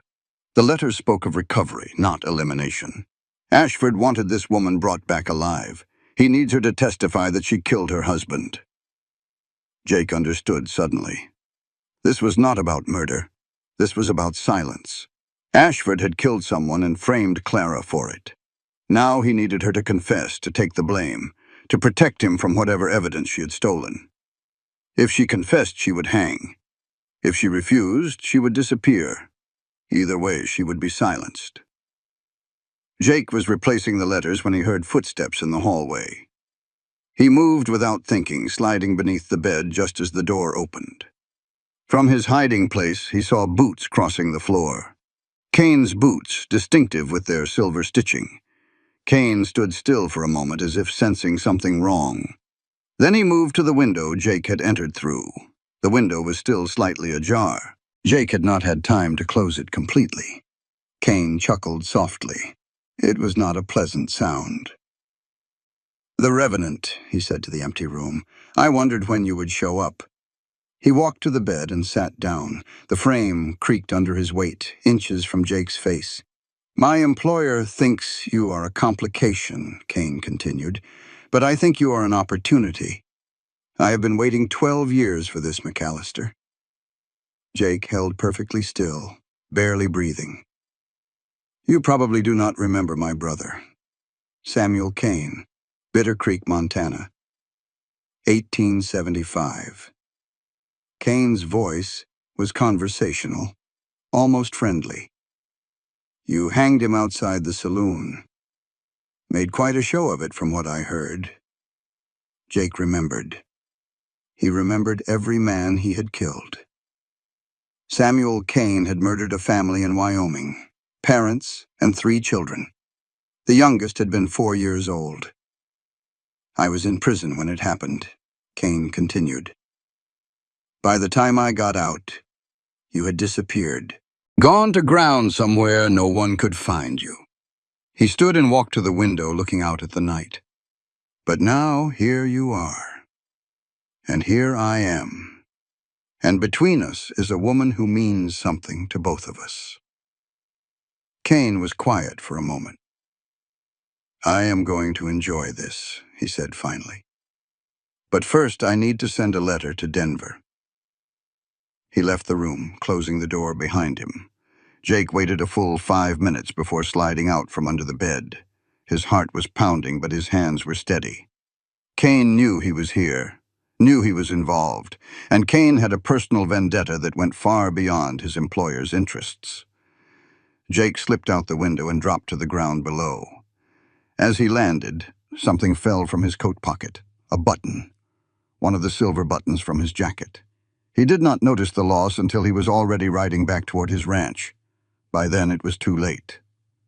The letters spoke of recovery, not elimination. Ashford wanted this woman brought back alive. He needs her to testify that she killed her husband. Jake understood suddenly. This was not about murder. This was about silence. Ashford had killed someone and framed Clara for it. Now he needed her to confess, to take the blame, to protect him from whatever evidence she had stolen. If she confessed, she would hang. If she refused, she would disappear. Either way, she would be silenced. Jake was replacing the letters when he heard footsteps in the hallway. He moved without thinking, sliding beneath the bed just as the door opened. From his hiding place, he saw boots crossing the floor. Kane's boots, distinctive with their silver stitching. Kane stood still for a moment as if sensing something wrong. Then he moved to the window Jake had entered through. The window was still slightly ajar. Jake had not had time to close it completely. Kane chuckled softly. It was not a pleasant sound. "The Revenant," he said to the empty room. "I wondered when you would show up." He walked to the bed and sat down. The frame creaked under his weight, inches from Jake's face. "My employer thinks you are a complication," Kane continued, "but I think you are an opportunity. I have been waiting 12 years for this, McAllister." Jake held perfectly still, barely breathing. "You probably do not remember my brother. Samuel Kane, Bitter Creek, Montana. 1875. Kane's voice was conversational, almost friendly. "You hanged him outside the saloon. Made quite a show of it from what I heard." Jake remembered. He remembered every man he had killed. Samuel Kane had murdered a family in Wyoming, parents and 3 children. The youngest had been 4 years old. "I was in prison when it happened," Kane continued. "By the time I got out, you had disappeared. Gone to ground somewhere no one could find you." He stood and walked to the window looking out at the night. "But now here you are. And here I am. And between us is a woman who means something to both of us." Kane was quiet for a moment. "I am going to enjoy this," he said finally. "But first I need to send a letter to Denver." He left the room, closing the door behind him. Jake waited a full 5 minutes before sliding out from under the bed. His heart was pounding, but his hands were steady. Kane knew he was here, knew he was involved, and Kane had a personal vendetta that went far beyond his employer's interests. Jake slipped out the window and dropped to the ground below. As he landed, something fell from his coat pocket, a button, one of the silver buttons from his jacket. He did not notice the loss until he was already riding back toward his ranch. By then it was too late.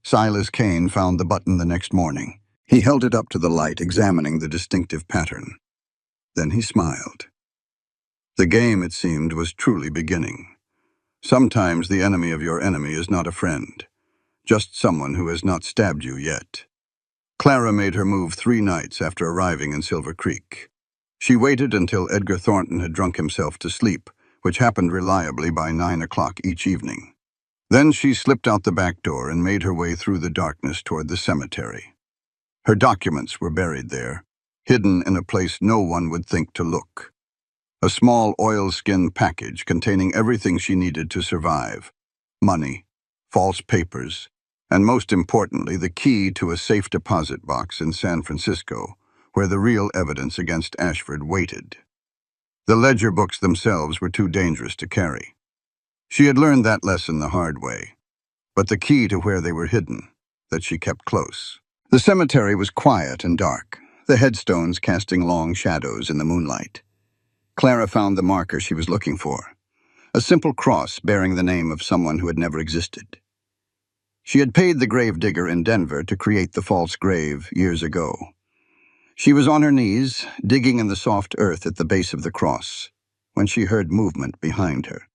Silas Kane found the button the next morning. He held it up to the light, examining the distinctive pattern. Then he smiled. The game, it seemed, was truly beginning. Sometimes the enemy of your enemy is not a friend, just someone who has not stabbed you yet. Clara made her move 3 nights after arriving in Silver Creek. She waited until Edgar Thornton had drunk himself to sleep, which happened reliably by 9 o'clock each evening. Then she slipped out the back door and made her way through the darkness toward the cemetery. Her documents were buried there, hidden in a place no one would think to look. A small oilskin package containing everything she needed to survive: money, false papers, and most importantly, the key to a safe deposit box in San Francisco, where the real evidence against Ashford waited. The ledger books themselves were too dangerous to carry. She had learned that lesson the hard way, but the key to where they were hidden, that she kept close. The cemetery was quiet and dark, the headstones casting long shadows in the moonlight. Clara found the marker she was looking for, a simple cross bearing the name of someone who had never existed. She had paid the gravedigger in Denver to create the false grave years ago. She was on her knees, digging in the soft earth at the base of the cross, when she heard movement behind her.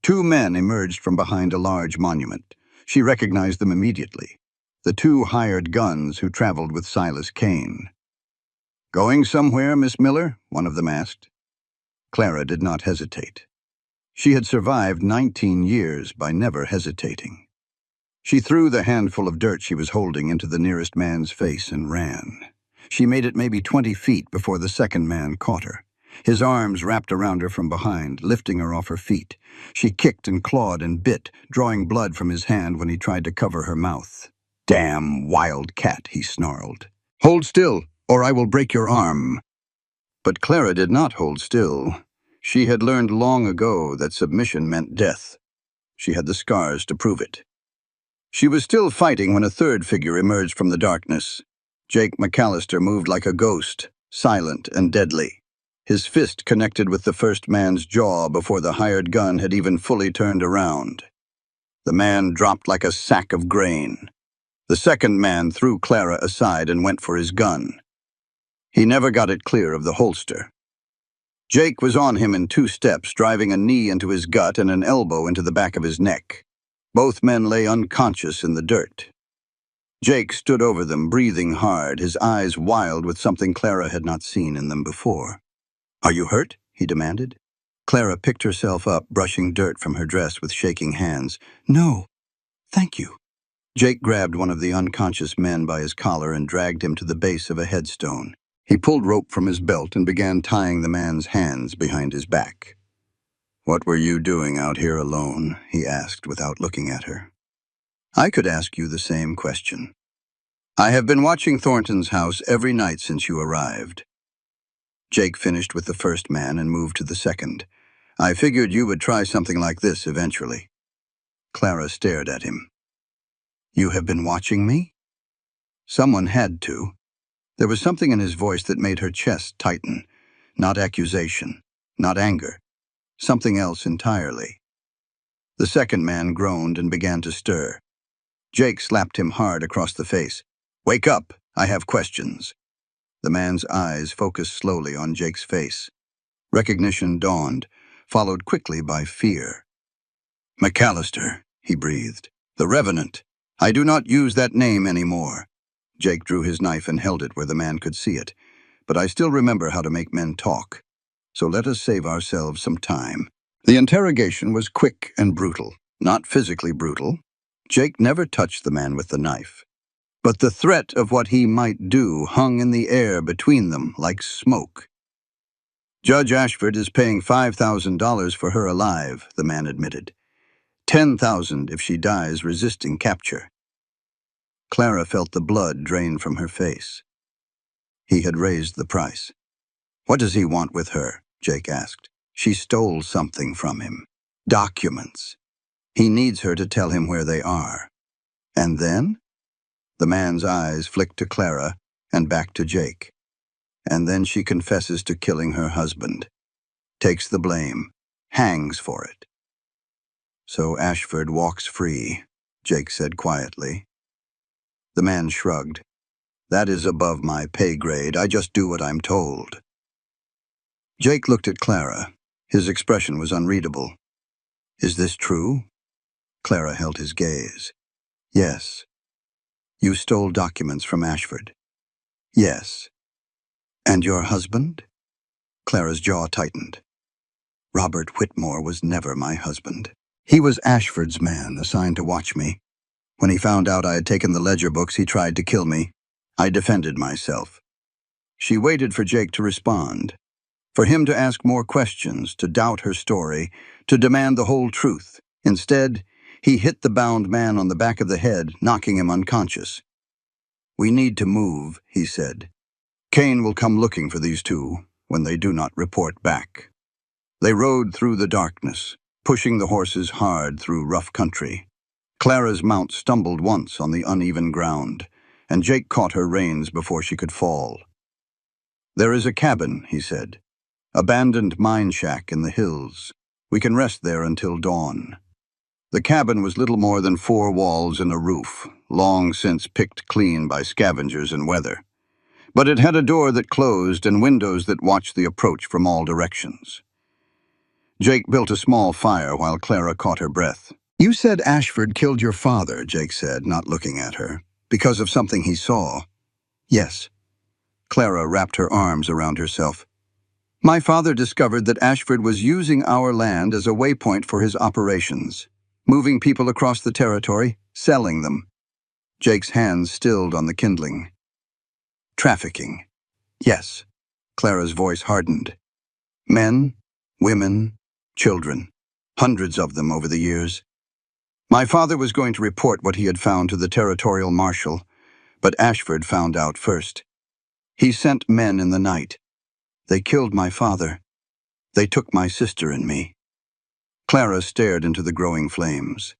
2 men emerged from behind a large monument. She recognized them immediately, the 2 hired guns who traveled with Silas Kane. "Going somewhere, Miss Miller?" one of them asked. Clara did not hesitate. She had survived 19 years by never hesitating. She threw the handful of dirt she was holding into the nearest man's face and ran. She made it maybe 20 feet before the second man caught her. His arms wrapped around her from behind, lifting her off her feet. She kicked and clawed and bit, drawing blood from his hand when he tried to cover her mouth. "Damn wild cat," he snarled. "Hold still, or I will break your arm." But Clara did not hold still. She had learned long ago that submission meant death. She had the scars to prove it. She was still fighting when a third figure emerged from the darkness. Jake McAllister moved like a ghost, silent and deadly. His fist connected with the first man's jaw before the hired gun had even fully turned around. The man dropped like a sack of grain. The second man threw Clara aside and went for his gun. He never got it clear of the holster. Jake was on him in 2 steps, driving a knee into his gut and an elbow into the back of his neck. Both men lay unconscious in the dirt. Jake stood over them, breathing hard, his eyes wild with something Clara had not seen in them before. "Are you hurt?" he demanded. Clara picked herself up, brushing dirt from her dress with shaking hands. "No, thank you." Jake grabbed one of the unconscious men by his collar and dragged him to the base of a headstone. He pulled rope from his belt and began tying the man's hands behind his back. "What were you doing out here alone?" he asked without looking at her. "I could ask you the same question. I have been watching Thornton's house every night since you arrived." Jake finished with the first man and moved to the second. "I figured you would try something like this eventually." Clara stared at him. "You have been watching me?" Someone had to. There was something in his voice that made her chest tighten. Not accusation, not anger. Something else entirely. The second man groaned and began to stir. Jake slapped him hard across the face. "Wake up, I have questions." The man's eyes focused slowly on Jake's face. Recognition dawned, followed quickly by fear. "McAllister," he breathed. "The Revenant. I do not use that name anymore." Jake drew his knife and held it where the man could see it. "But I still remember how to make men talk. So let us save ourselves some time." The interrogation was quick and brutal, not physically brutal. Jake never touched the man with the knife. But the threat of what he might do hung in the air between them like smoke. "Judge Ashford is paying $5,000 for her alive," the man admitted. $10,000 if she dies resisting capture. Clara felt the blood drain from her face. He had raised the price. "What does he want with her?" Jake asked. "She stole something from him. Documents. He needs her to tell him where they are." "And then?" The man's eyes flicked to Clara and back to Jake. "And then she confesses to killing her husband. Takes the blame. Hangs for it." "So Ashford walks free," Jake said quietly. The man shrugged. "That is above my pay grade. I just do what I'm told." Jake looked at Clara. His expression was unreadable. "Is this true?" Clara held his gaze. "Yes. You stole documents from Ashford. Yes. And your husband? Clara's jaw tightened. Robert Whitmore was never my husband. He was Ashford's man, assigned to watch me. When he found out I had taken the ledger books, he tried to kill me. I defended myself. She waited for Jake to respond, for him to ask more questions, to doubt her story, to demand the whole truth. Instead, he hit the bound man on the back of the head, knocking him unconscious. "We need to move," he said. "Kane will come looking for these two when they do not report back." They rode through the darkness, pushing the horses hard through rough country. Clara's mount stumbled once on the uneven ground, and Jake caught her reins before she could fall. "There is a cabin," he said. "Abandoned mine shack in the hills. We can rest there until dawn." The cabin was little more than 4 walls and a roof, long since picked clean by scavengers and weather. But it had a door that closed and windows that watched the approach from all directions. Jake built a small fire while Clara caught her breath. "You said Ashford killed your father," Jake said, not looking at her, "because of something he saw." "Yes." Clara wrapped her arms around herself. "My father discovered that Ashford was using our land as a waypoint for his operations, moving people across the territory, selling them." Jake's hands stilled on the kindling. "Trafficking." "Yes." Clara's voice hardened. "Men, women, children. Hundreds of them over the years. My father was going to report what he had found to the territorial marshal, but Ashford found out first. He sent men in the night. They killed my father. They took my sister and me." Clara stared into the growing flames.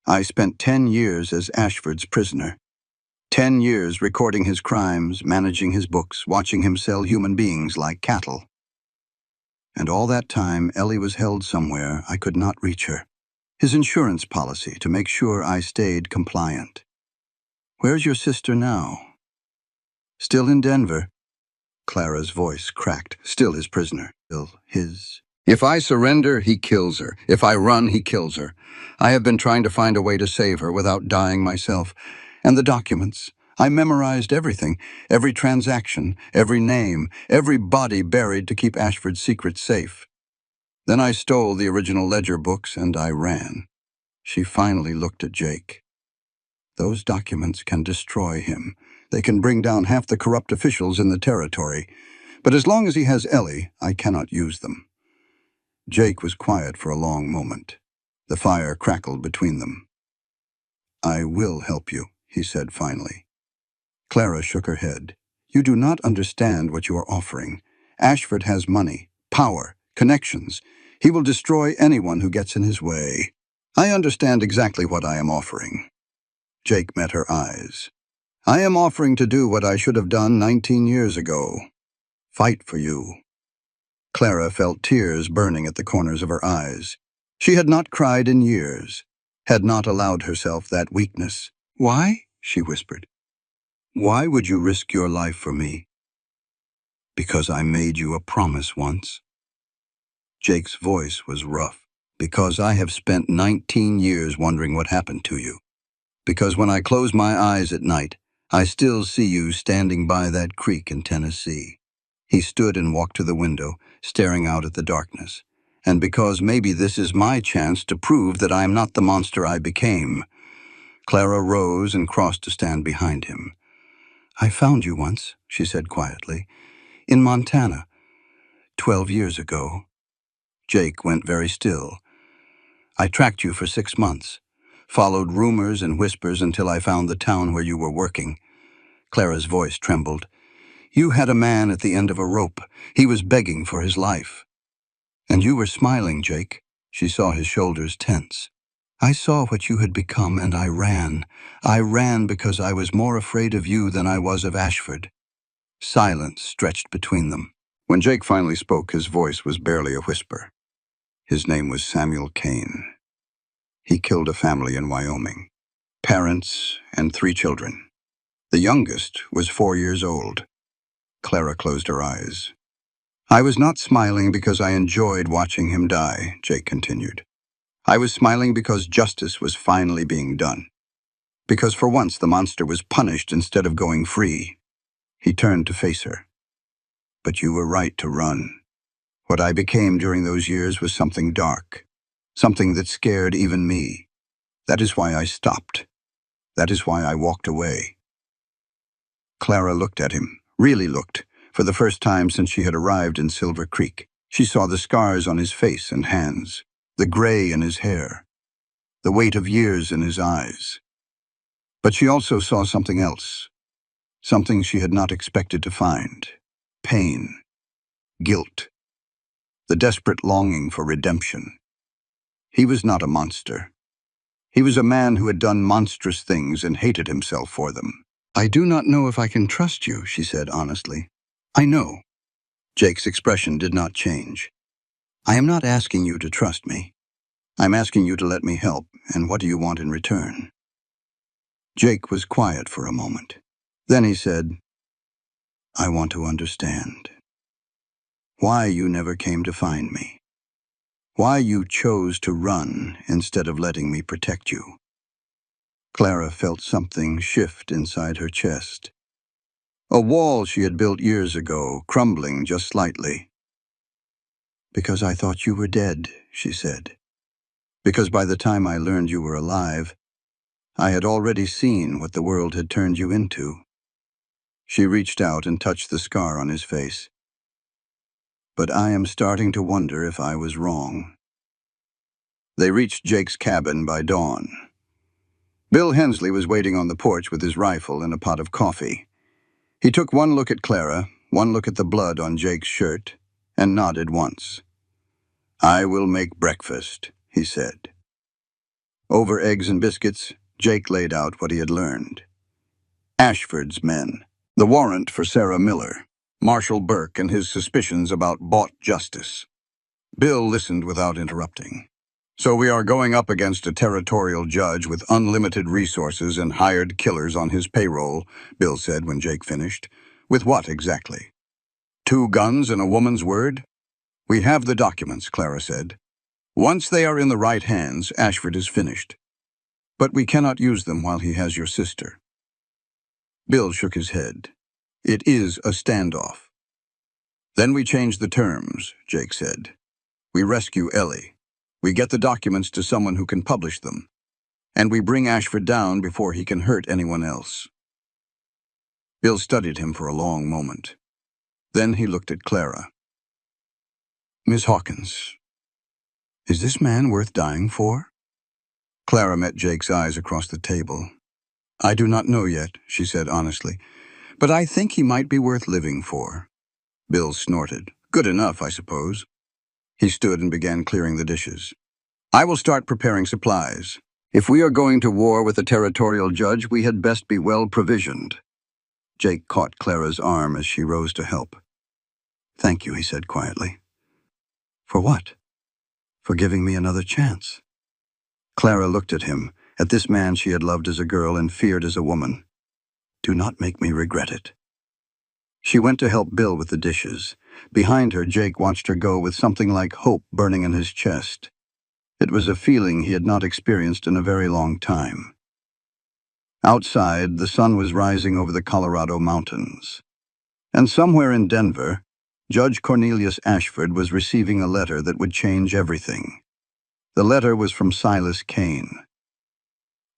"I spent 10 years as Ashford's prisoner. 10 years recording his crimes, managing his books, watching him sell human beings like cattle. And all that time, Ellie was held somewhere. I could not reach her. His insurance policy to make sure I stayed compliant. Where's your sister now?" "Still in Denver." Clara's voice cracked. "Still his prisoner. Still his. If I surrender, he kills her. If I run, he kills her. I have been trying to find a way to save her without dying myself. And the documents. I memorized everything, every transaction, every name, every body buried to keep Ashford's secret safe. Then I stole the original ledger books and I ran." She finally looked at Jake. "Those documents can destroy him. They can bring down half the corrupt officials in the territory. But as long as he has Ellie, I cannot use them." Jake was quiet for a long moment. The fire crackled between them. "I will help you," he said finally. Clara shook her head. "You do not understand what you are offering. Ashford has money, power, connections. He will destroy anyone who gets in his way. I understand exactly what I am offering." Jake met her eyes. "I am offering to do what I should have done 19 years ago. Fight for you." Clara felt tears burning at the corners of her eyes. She had not cried in years, had not allowed herself that weakness. "Why?" she whispered. "Why would you risk your life for me?" "Because I made you a promise once." Jake's voice was rough. "Because I have spent 19 years wondering what happened to you. Because when I close my eyes at night, I still see you standing by that creek in Tennessee." He stood and walked to the window, staring out at the darkness. "And because maybe this is my chance to prove that I am not the monster I became." Clara rose and crossed to stand behind him. "I found you once," she said quietly, "in Montana, 12 years ago." Jake went very still. "I tracked you for 6 months, followed rumors and whispers until I found the town where you were working." Clara's voice trembled. "You had a man at the end of a rope. He was begging for his life. And you were smiling, Jake." She saw his shoulders tense. "I saw what you had become and I ran. I ran because I was more afraid of you than I was of Ashford." Silence stretched between them. When Jake finally spoke, his voice was barely a whisper. His name was Samuel Kane. He killed a family in Wyoming. Parents and 3 children. The youngest was 4 years old. Clara closed her eyes. "I was not smiling because I enjoyed watching him die," Jake continued. "I was smiling because justice was finally being done. Because for once the monster was punished instead of going free. He turned to face her. But you were right to run. What I became during those years was something dark, something that scared even me. That is why I stopped. That is why I walked away. Clara looked at him, really looked, for the first time since she had arrived in Silver Creek. She saw the scars on his face and hands, the gray in his hair, the weight of years in his eyes. But she also saw something else, something she had not expected to find. Pain, guilt, the desperate longing for redemption. He was not a monster. He was a man who had done monstrous things and hated himself for them. I do not know if I can trust you, she said honestly. I know. Jake's expression did not change. I am not asking you to trust me. I'm asking you to let me help, and what do you want in return? Jake was quiet for a moment. Then he said, I want to understand. Why you never came to find me. Why you chose to run instead of letting me protect you. Clara felt something shift inside her chest. A wall she had built years ago, crumbling just slightly. Because I thought you were dead, she said. Because by the time I learned you were alive, I had already seen what the world had turned you into. She reached out and touched the scar on his face. But I am starting to wonder if I was wrong. They reached Jake's cabin by dawn. Bill Hensley was waiting on the porch with his rifle and a pot of coffee. He took one look at Clara, one look at the blood on Jake's shirt, and nodded once. I will make breakfast, he said. Over eggs and biscuits, Jake laid out what he had learned. Ashford's men, the warrant for Sarah Miller, Marshall Burke and his suspicions about bought justice. Bill listened without interrupting. So we are going up against a territorial judge with unlimited resources and hired killers on his payroll, Bill said when Jake finished. With what exactly? 2 guns and a woman's word? We have the documents, Clara said. Once they are in the right hands, Ashford is finished. But we cannot use them while he has your sister. Bill shook his head. It is a standoff. Then we change the terms, Jake said. We rescue Ellie. We get the documents to someone who can publish them. And we bring Ashford down before he can hurt anyone else. Bill studied him for a long moment. Then he looked at Clara. Miss Hawkins, is this man worth dying for? Clara met Jake's eyes across the table. I do not know yet, she said honestly, but I think he might be worth living for. Bill snorted. Good enough, I suppose. He stood and began clearing the dishes. I will start preparing supplies. If we are going to war with a territorial judge, we had best be well provisioned. Jake caught Clara's arm as she rose to help. Thank you, he said quietly. For what? For giving me another chance. Clara looked at him, at this man she had loved as a girl and feared as a woman. Do not make me regret it. She went to help Bill with the dishes. Behind her, Jake watched her go with something like hope burning in his chest. It was a feeling he had not experienced in a very long time. Outside, the sun was rising over the Colorado mountains. And somewhere in Denver, Judge Cornelius Ashford was receiving a letter that would change everything. The letter was from Silas Kane.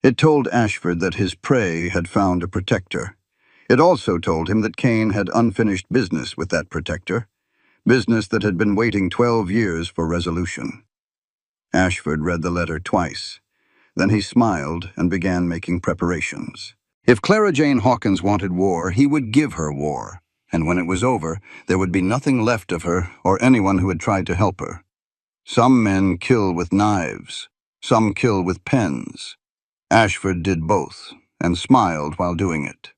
It told Ashford that his prey had found a protector. It also told him that Kane had unfinished business with that protector, business that had been waiting 12 years for resolution. Ashford read the letter twice. Then he smiled and began making preparations. If Clara Jane Hawkins wanted war, he would give her war. And when it was over, there would be nothing left of her or anyone who had tried to help her. Some men kill with knives. Some kill with pens. Ashford did both, and smiled while doing it.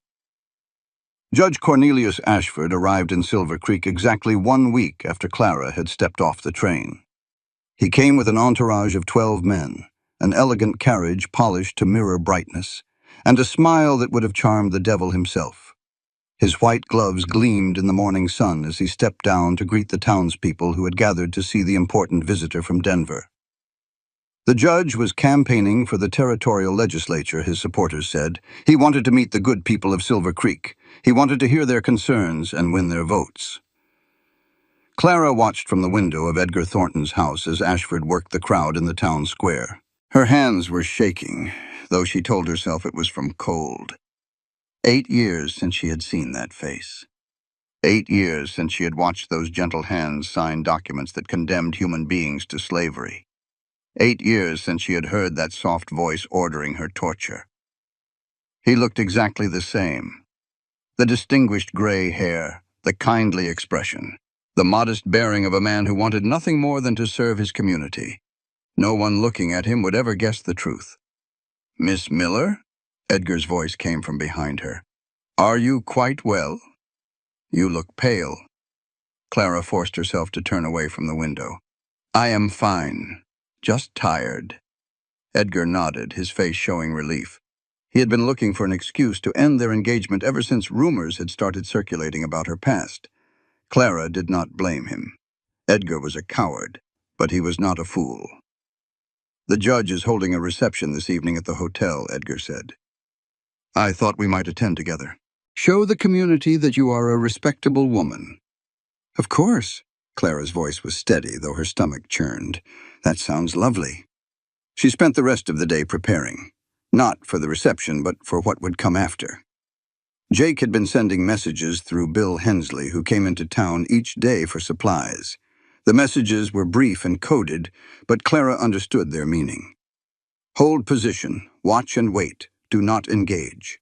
Judge Cornelius Ashford arrived in Silver Creek exactly 1 week after Clara had stepped off the train. He came with an entourage of 12 men, an elegant carriage polished to mirror brightness, and a smile that would have charmed the devil himself. His white gloves gleamed in the morning sun as he stepped down to greet the townspeople who had gathered to see the important visitor from Denver. The judge was campaigning for the territorial legislature, his supporters said. He wanted to meet the good people of Silver Creek. He wanted to hear their concerns and win their votes. Clara watched from the window of Edgar Thornton's house as Ashford worked the crowd in the town square. Her hands were shaking, though she told herself it was from cold. 8 years since she had seen that face. 8 years since she had watched those gentle hands sign documents that condemned human beings to slavery. 8 years since she had heard that soft voice ordering her torture. He looked exactly the same. The distinguished gray hair, the kindly expression, the modest bearing of a man who wanted nothing more than to serve his community. No one looking at him would ever guess the truth. "Miss Miller?" Edgar's voice came from behind her. "Are you quite well? You look pale." Clara forced herself to turn away from the window. "I am fine. Just tired." Edgar nodded, his face showing relief. He had been looking for an excuse to end their engagement ever since rumors had started circulating about her past. Clara did not blame him. Edgar was a coward, but he was not a fool. "The judge is holding a reception this evening at the hotel," Edgar said. "I thought we might attend together. Show the community that you are a respectable woman." "Of course." Clara's voice was steady, though her stomach churned. "That sounds lovely." She spent the rest of the day preparing. Not for the reception, but for what would come after. Jake had been sending messages through Bill Hensley, who came into town each day for supplies. The messages were brief and coded, but Clara understood their meaning. Hold position, watch and wait, do not engage.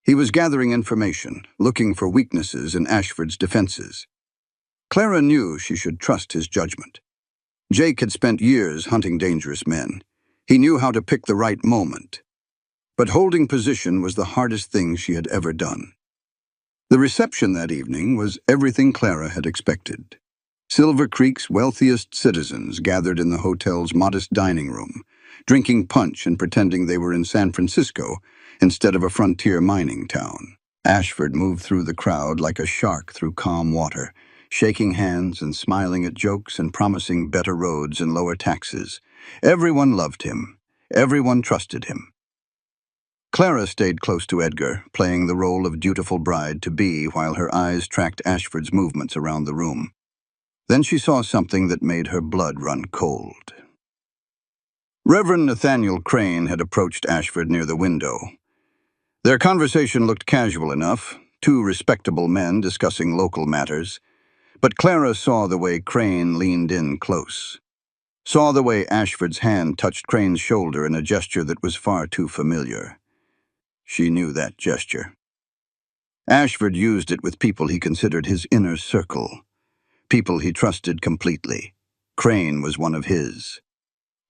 He was gathering information, looking for weaknesses in Ashford's defenses. Clara knew she should trust his judgment. Jake had spent years hunting dangerous men. He knew how to pick the right moment. But holding position was the hardest thing she had ever done. The reception that evening was everything Clara had expected. Silver Creek's wealthiest citizens gathered in the hotel's modest dining room, drinking punch and pretending they were in San Francisco instead of a frontier mining town. Ashford moved through the crowd like a shark through calm water, shaking hands and smiling at jokes and promising better roads and lower taxes. Everyone loved him. Everyone trusted him. Clara stayed close to Edgar, playing the role of dutiful bride-to-be while her eyes tracked Ashford's movements around the room. Then she saw something that made her blood run cold. Reverend Nathaniel Crane had approached Ashford near the window. Their conversation looked casual enough, two respectable men discussing local matters, but Clara saw the way Crane leaned in close. Saw the way Ashford's hand touched Crane's shoulder in a gesture that was far too familiar. She knew that gesture. Ashford used it with people he considered his inner circle, people he trusted completely. Crane was one of his.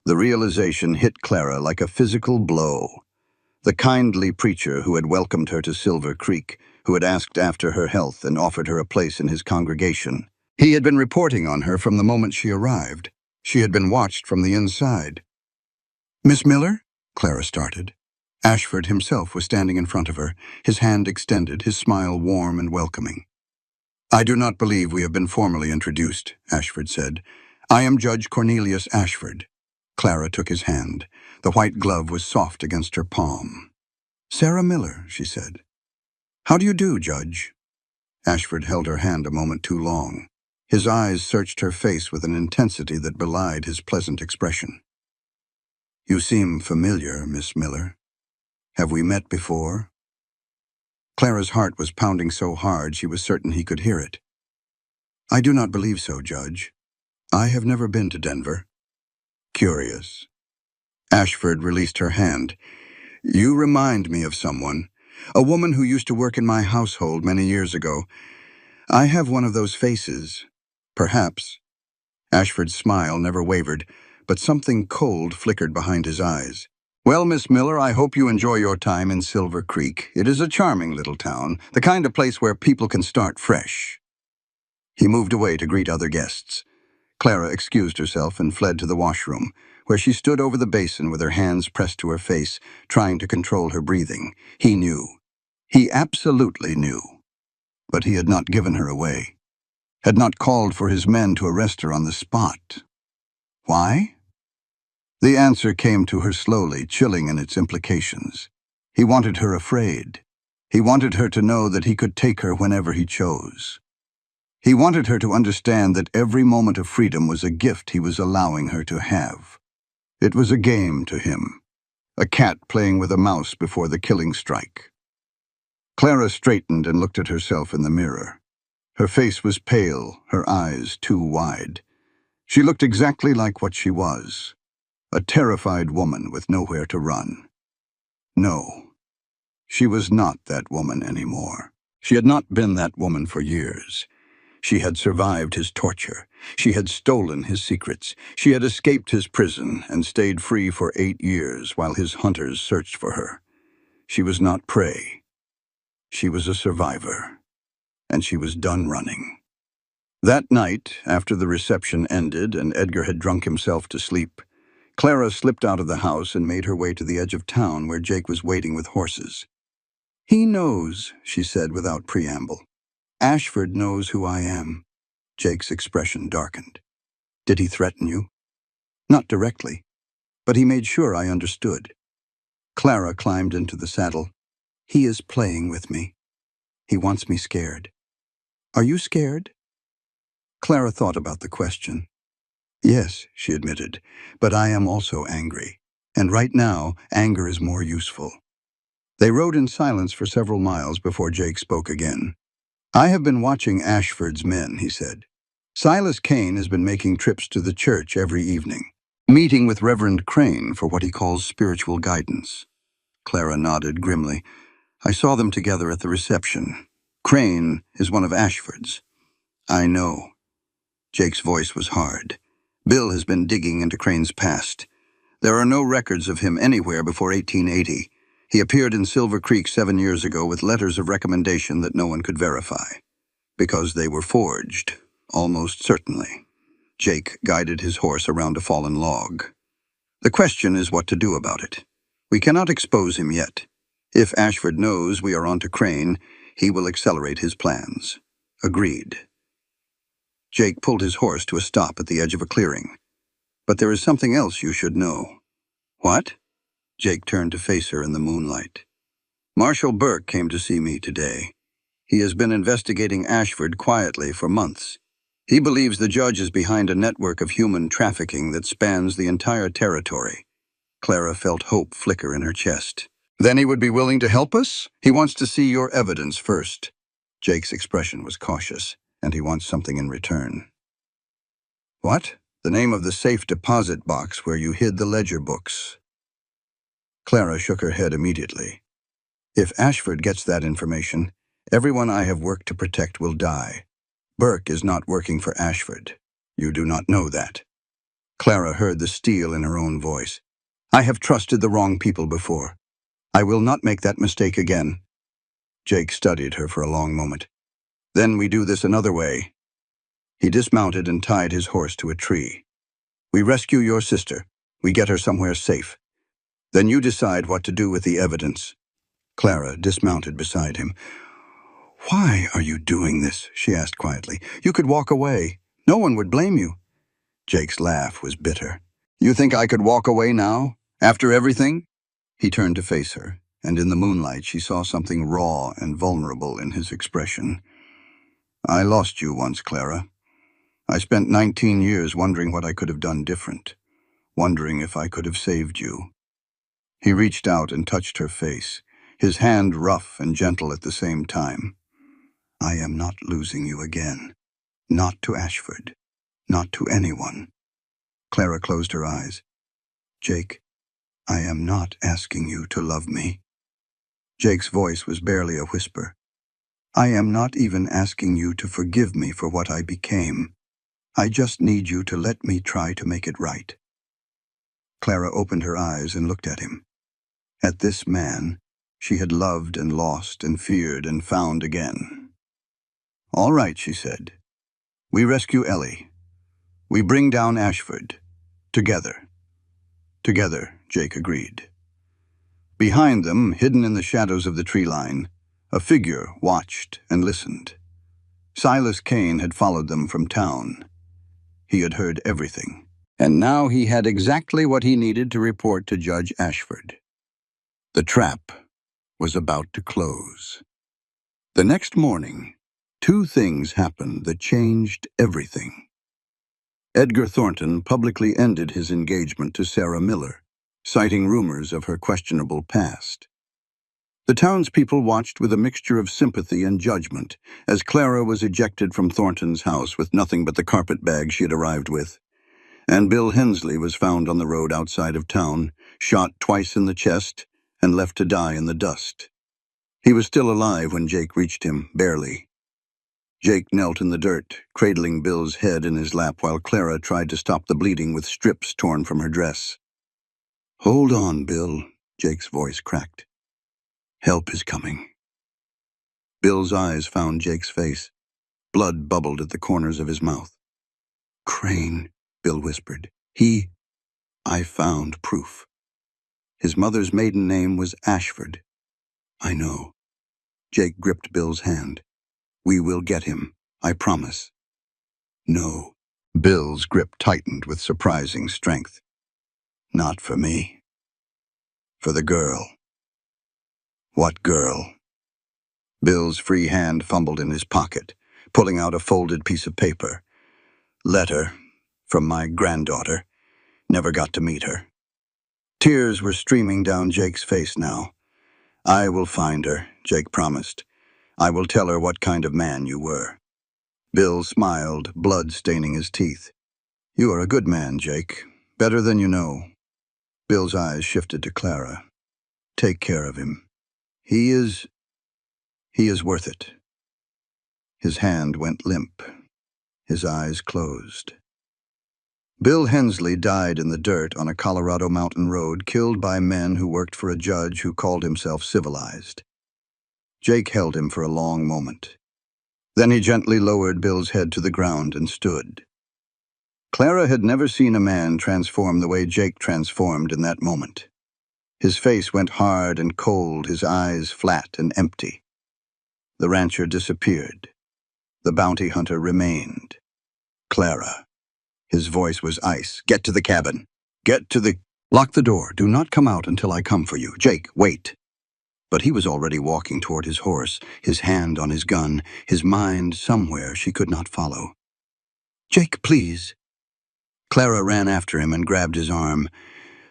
The realization hit Clara like a physical blow. The kindly preacher who had welcomed her to Silver Creek, who had asked after her health and offered her a place in his congregation. He had been reporting on her from the moment she arrived. She had been watched from the inside. "Miss Miller?" Clara started. Ashford himself was standing in front of her, his hand extended, his smile warm and welcoming. "I do not believe we have been formally introduced," Ashford said. "I am Judge Cornelius Ashford." Clara took his hand. The white glove was soft against her palm. "Sarah Miller," she said. "How do you do, Judge?" Ashford held her hand a moment too long. His eyes searched her face with an intensity that belied his pleasant expression. "You seem familiar, Miss Miller. Have we met before?" Clara's heart was pounding so hard she was certain he could hear it. "I do not believe so, Judge. I have never been to Denver." "Curious." Ashford released her hand. "You remind me of someone, a woman who used to work in my household many years ago. I have one of those faces. Perhaps." Ashford's smile never wavered, but something cold flickered behind his eyes. "Well, Miss Miller, I hope you enjoy your time in Silver Creek. It is a charming little town, the kind of place where people can start fresh." He moved away to greet other guests. Clara excused herself and fled to the washroom, where she stood over the basin with her hands pressed to her face, trying to control her breathing. He knew. He absolutely knew. But he had not given her away. Had not called for his men to arrest her on the spot. Why? The answer came to her slowly, chilling in its implications. He wanted her afraid. He wanted her to know that he could take her whenever he chose. He wanted her to understand that every moment of freedom was a gift he was allowing her to have. It was a game to him, a cat playing with a mouse before the killing strike. Clara straightened and looked at herself in the mirror. Her face was pale, her eyes too wide. She looked exactly like what she was, a terrified woman with nowhere to run. No, she was not that woman anymore. She had not been that woman for years. She had survived his torture. She had stolen his secrets. She had escaped his prison and stayed free for 8 years while his hunters searched for her. She was not prey. She was a survivor, and she was done running. That night, after the reception ended and Edgar had drunk himself to sleep, Clara slipped out of the house and made her way to the edge of town where Jake was waiting with horses. "He knows," she said without preamble. "Ashford knows who I am." Jake's expression darkened. "Did he threaten you?" "Not directly, but he made sure I understood." Clara climbed into the saddle. "He is playing with me. He wants me scared." "Are you scared?" Clara thought about the question. "Yes," she admitted, "but I am also angry. And right now, anger is more useful." They rode in silence for several miles before Jake spoke again. "I have been watching Ashford's men," he said. "Silas Kane has been making trips to the church every evening, meeting with Reverend Crane for what he calls spiritual guidance." Clara nodded grimly. "I saw them together at the reception. Crane is one of Ashford's." "I know." Jake's voice was hard. "Bill has been digging into Crane's past. There are no records of him anywhere before 1880. He appeared in Silver Creek 7 years ago with letters of recommendation that no one could verify, because they were forged, almost certainly." Jake guided his horse around a fallen log. "The question is what to do about it. We cannot expose him yet. If Ashford knows we are onto Crane, he will accelerate his plans." "Agreed." Jake pulled his horse to a stop at the edge of a clearing. "But there is something else you should know." "What?" Jake turned to face her in the moonlight. "Marshal Burke came to see me today. He has been investigating Ashford quietly for months. He believes the judge is behind a network of human trafficking that spans the entire territory." Clara felt hope flicker in her chest. "Then he would be willing to help us? He wants to see your evidence first." Jake's expression was cautious, and he wants something in return. "What?" "The name of the safe deposit box where you hid the ledger books." Clara shook her head immediately. "If Ashford gets that information, everyone I have worked to protect will die. Burke is not working for Ashford. You do not know that." Clara heard the steel in her own voice. "I have trusted the wrong people before. I will not make that mistake again." Jake studied her for a long moment. "Then we do this another way." He dismounted and tied his horse to a tree. "We rescue your sister. We get her somewhere safe. Then you decide what to do with the evidence." Clara dismounted beside him. "Why are you doing this?" she asked quietly. "You could walk away. No one would blame you." Jake's laugh was bitter. "You think I could walk away now, after everything?" He turned to face her, and in the moonlight she saw something raw and vulnerable in his expression. "I lost you once, Clara. I spent 19 years wondering what I could have done different, wondering if I could have saved you." He reached out and touched her face, his hand rough and gentle at the same time. "I am not losing you again. Not to Ashford. Not to anyone." Clara closed her eyes. "Jake, I am not asking you to love me." Jake's voice was barely a whisper. "I am not even asking you to forgive me for what I became. I just need you to let me try to make it right." Clara opened her eyes and looked at him. At this man she had loved and lost and feared and found again. "All right," she said. "We rescue Ellie. We bring down Ashford. Together." "Together," Jake agreed. Behind them, hidden in the shadows of the tree line, a figure watched and listened. Silas Kane had followed them from town. He had heard everything. And now he had exactly what he needed to report to Judge Ashford. The trap was about to close. The next morning, two things happened that changed everything. Edgar Thornton publicly ended his engagement to Sarah Miller, citing rumors of her questionable past. The townspeople watched with a mixture of sympathy and judgment as Clara was ejected from Thornton's house with nothing but the carpetbag she had arrived with. And Bill Hensley was found on the road outside of town, shot twice in the chest, and left to die in the dust. He was still alive when Jake reached him, barely. Jake knelt in the dirt, cradling Bill's head in his lap while Clara tried to stop the bleeding with strips torn from her dress. "Hold on, Bill," Jake's voice cracked. "Help is coming." Bill's eyes found Jake's face. Blood bubbled at the corners of his mouth. "Crane," Bill whispered. I found proof. His mother's maiden name was Ashford." "I know." Jake gripped Bill's hand. "We will get him, I promise." "No." Bill's grip tightened with surprising strength. "Not for me. For the girl." "What girl?" Bill's free hand fumbled in his pocket, pulling out a folded piece of paper. "Letter from my granddaughter. Never got to meet her." Tears were streaming down Jake's face now. "I will find her," Jake promised. "I will tell her what kind of man you were." Bill smiled, blood staining his teeth. "You are a good man, Jake. Better than you know." Bill's eyes shifted to Clara. "Take care of him. He is worth it." His hand went limp. His eyes closed. Bill Hensley died in the dirt on a Colorado mountain road, killed by men who worked for a judge who called himself civilized. Jake held him for a long moment. Then he gently lowered Bill's head to the ground and stood. Clara had never seen a man transform the way Jake transformed in that moment. His face went hard and cold, his eyes flat and empty. The rancher disappeared. The bounty hunter remained. "Clara." His voice was ice. "Get to the cabin. Get to the—" "Lock the door. Do not come out until I come for you. Jake, wait." But he was already walking toward his horse, his hand on his gun, his mind somewhere she could not follow. "Jake, please." Clara ran after him and grabbed his arm.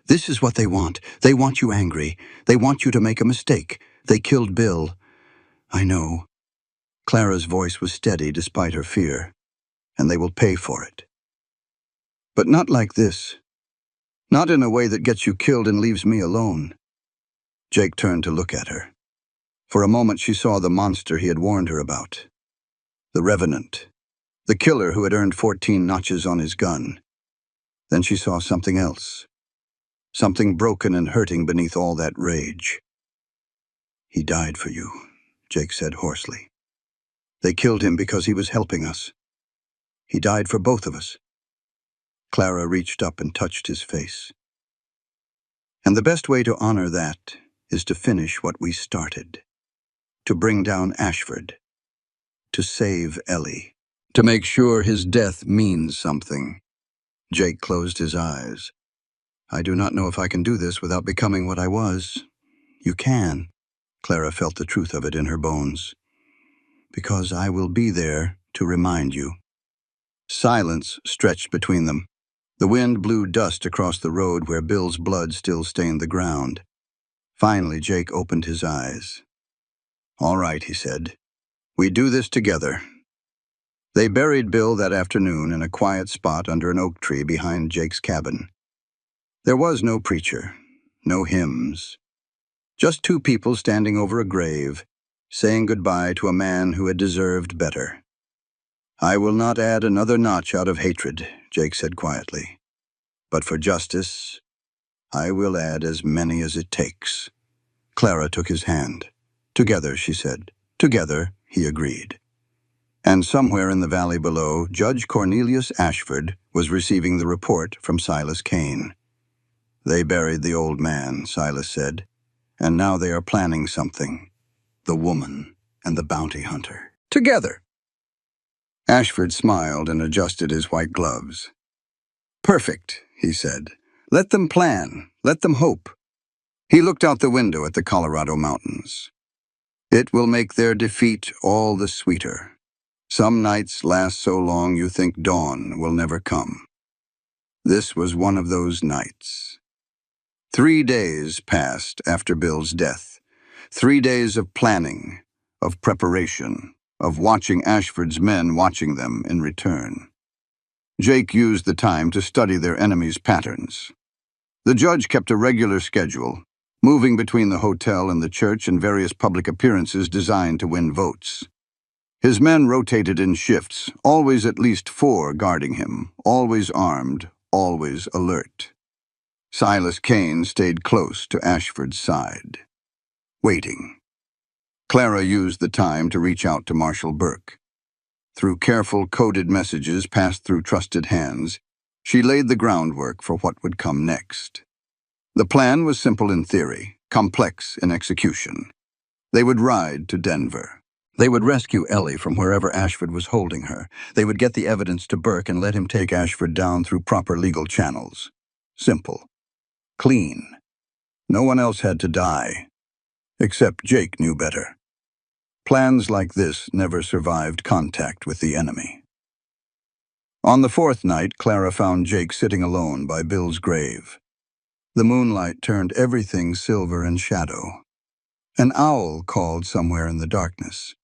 "This is what they want. They want you angry. They want you to make a mistake. They killed Bill." "I know." Clara's voice was steady despite her fear. "And they will pay for it. But not like this. Not in a way that gets you killed and leaves me alone." Jake turned to look at her. For a moment she saw the monster he had warned her about. The revenant. The killer who had earned 14 notches on his gun. Then she saw something else. Something broken and hurting beneath all that rage. "He died for you," Jake said hoarsely. "They killed him because he was helping us. He died for both of us." Clara reached up and touched his face. "And the best way to honor that is to finish what we started. To bring down Ashford. To save Ellie. To make sure his death means something." Jake closed his eyes. "I do not know if I can do this without becoming what I was." "You can." Clara felt the truth of it in her bones. "Because I will be there to remind you." Silence stretched between them. The wind blew dust across the road where Bill's blood still stained the ground. Finally, Jake opened his eyes. "All right," he said. "We do this together." They buried Bill that afternoon in a quiet spot under an oak tree behind Jake's cabin. There was no preacher, no hymns. Just two people standing over a grave, saying goodbye to a man who had deserved better. "I will not add another notch out of hatred," Jake said quietly. "But for justice, I will add as many as it takes." Clara took his hand. "Together," she said. "Together," he agreed. And somewhere in the valley below, Judge Cornelius Ashford was receiving the report from Silas Kane. "They buried the old man," Silas said, "and now they are planning something. The woman and the bounty hunter. Together." Ashford smiled and adjusted his white gloves. Perfect, he said. Let them plan. Let them hope. He looked out the window at the Colorado mountains. It will make their defeat all the sweeter. Some nights last so long you think dawn will never come. This was one of those nights. 3 days passed after Bill's death. 3 days of planning, of preparation, of watching Ashford's men watching them in return. Jake used the time to study their enemies' patterns. The judge kept a regular schedule, moving between the hotel and the church and various public appearances designed to win votes. His men rotated in shifts, always at least 4 guarding him, always armed, always alert. Silas Kane stayed close to Ashford's side, waiting. Clara used the time to reach out to Marshall Burke. Through careful coded messages passed through trusted hands, she laid the groundwork for what would come next. The plan was simple in theory, complex in execution. They would ride to Denver. They would rescue Ellie from wherever Ashford was holding her. They would get the evidence to Burke and let him take Ashford down through proper legal channels. Simple. Clean. No one else had to die. Except Jake knew better. Plans like this never survived contact with the enemy. On the 4th night, Clara found Jake sitting alone by Bill's grave. The moonlight turned everything silver and shadow. An owl called somewhere in the darkness.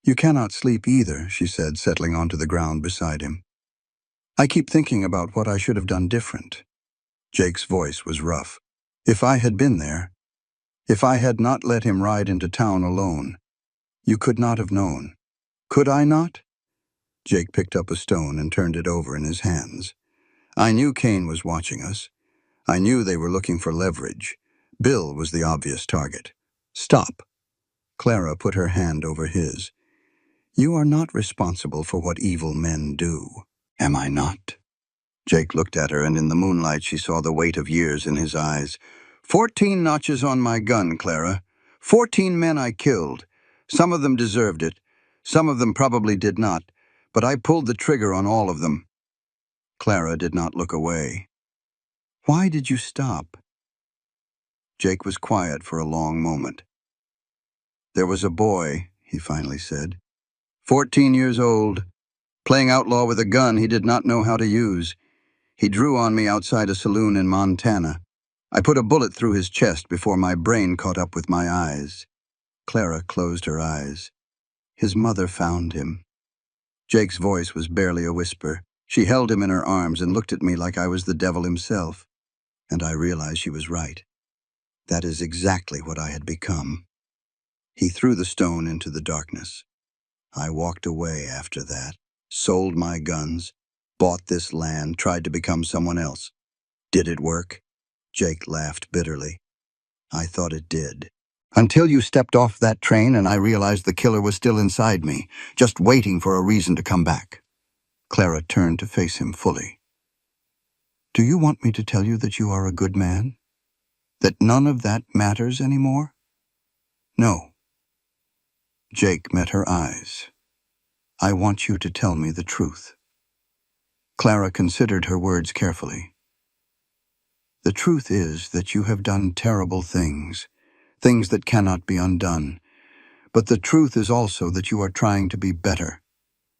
"You cannot sleep either," she said, settling onto the ground beside him. "I keep thinking about what I should have done different." Jake's voice was rough. "If I had been there, if I had not let him ride into town alone, you could not have known. Could I not?" Jake picked up a stone and turned it over in his hands. "I knew Kane was watching us. I knew they were looking for leverage. Bill was the obvious target." "Stop." Clara put her hand over his. "You are not responsible for what evil men do." "Am I not?" Jake looked at her, and in the moonlight she saw the weight of years in his eyes. 14 notches on my gun, Clara. 14 men I killed. Some of them deserved it. Some of them probably did not. But I pulled the trigger on all of them." Clara did not look away. "Why did you stop?" Jake was quiet for a long moment. "There was a boy," he finally said. 14 years old, playing outlaw with a gun he did not know how to use. He drew on me outside a saloon in Montana. I put a bullet through his chest before my brain caught up with my eyes." Clara closed her eyes. "His mother found him." Jake's voice was barely a whisper. She held him in her arms and looked at me like I was the devil himself. And I realized she was right. That is exactly what I had become. He threw the stone into the darkness. I walked away after that, sold my guns, bought this land, tried to become someone else. Did it work? Jake laughed bitterly. I thought it did. Until you stepped off that train and I realized the killer was still inside me, just waiting for a reason to come back. Clara turned to face him fully. "Do you want me to tell you that you are a good man? That none of that matters anymore?" "No." Jake met her eyes. "I want you to tell me the truth." Clara considered her words carefully. "The truth is that you have done terrible things, things that cannot be undone. But the truth is also that you are trying to be better,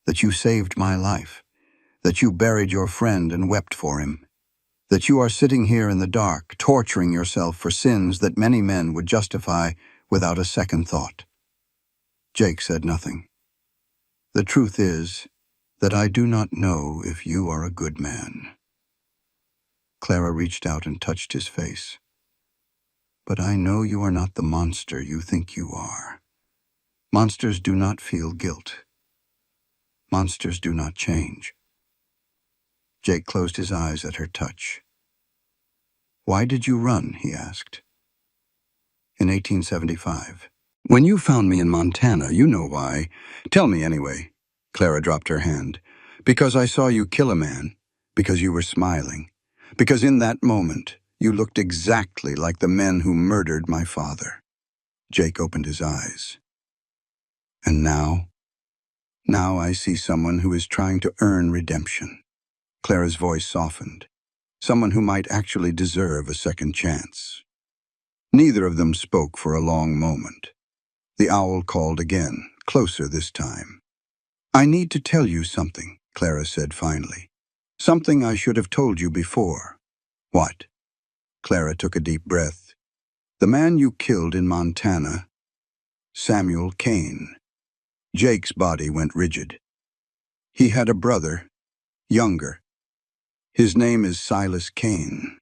that you saved my life, that you buried your friend and wept for him, that you are sitting here in the dark, torturing yourself for sins that many men would justify without a second thought." Jake said nothing. "The truth is that I do not know if you are a good man." Clara reached out and touched his face. "But I know you are not the monster you think you are. Monsters do not feel guilt. Monsters do not change." Jake closed his eyes at her touch. "Why did you run?" he asked. "In 1875. When you found me in Montana, you know why. Tell me anyway." Clara dropped her hand. "Because I saw you kill a man. Because you were smiling. Because in that moment, you looked exactly like the men who murdered my father." Jake opened his eyes. "And now? Now I see someone who is trying to earn redemption. Clara's voice softened. Someone who might actually deserve a second chance. Neither of them spoke for a long moment. The owl called again, closer this time. "I need to tell you something," Clara said finally. "Something I should have told you before." "What?" Clara took a deep breath. "The man you killed in Montana, Samuel Kane." Jake's body went rigid. "He had a brother, younger. His name is Silas Kane."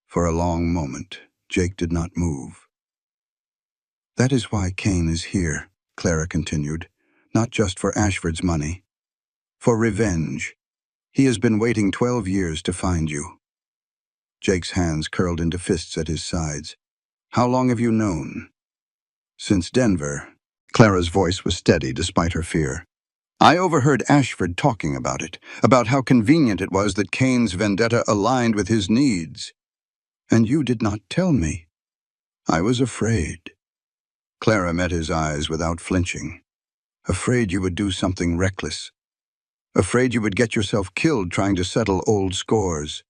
For a long moment, Jake did not move. "That is why Kane is here," Clara continued. "Not just for Ashford's money. For revenge. He has been waiting 12 years to find you." Jake's hands curled into fists at his sides. "How long have you known?" "Since Denver." Clara's voice was steady despite her fear. "I overheard Ashford talking about it, about how convenient it was that Kane's vendetta aligned with his needs. And you did not tell me. I was afraid." Clara met his eyes without flinching. "Afraid you would do something reckless. Afraid you would get yourself killed trying to settle old scores."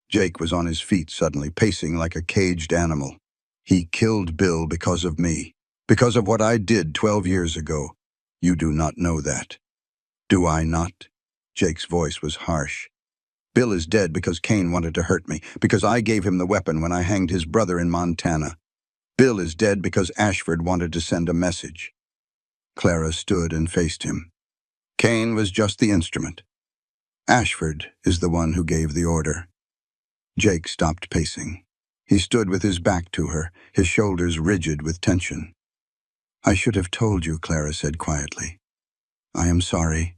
Jake was on his feet suddenly, pacing like a caged animal. "He killed Bill because of me, because of what I did 12 years ago. You do not know that." "Do I not?" Jake's voice was harsh. "Bill is dead because Kane wanted to hurt me, because I gave him the weapon when I hanged his brother in Montana. Bill is dead because Ashford wanted to send a message." Clara stood and faced him. "Kane was just the instrument. Ashford is the one who gave the order." Jake stopped pacing. He stood with his back to her, his shoulders rigid with tension. "I should have told you," Clara said quietly. "I am sorry."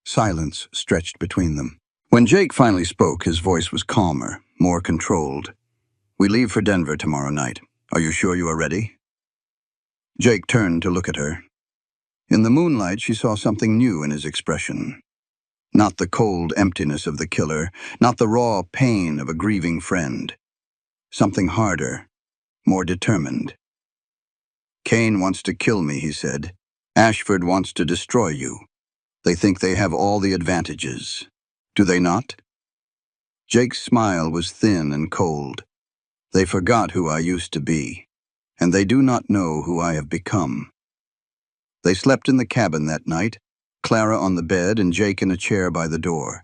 Silence stretched between them. When Jake finally spoke, his voice was calmer, more controlled. "We leave for Denver tomorrow night. Are you sure you are ready?" Jake turned to look at her. In the moonlight, she saw something new in his expression. Not the cold emptiness of the killer, not the raw pain of a grieving friend. Something harder, more determined. "Kane wants to kill me," he said. "Ashford wants to destroy you. They think they have all the advantages. Do they not?" Jake's smile was thin and cold. "They forgot who I used to be, and they do not know who I have become." They slept in the cabin that night, Clara on the bed and Jake in a chair by the door.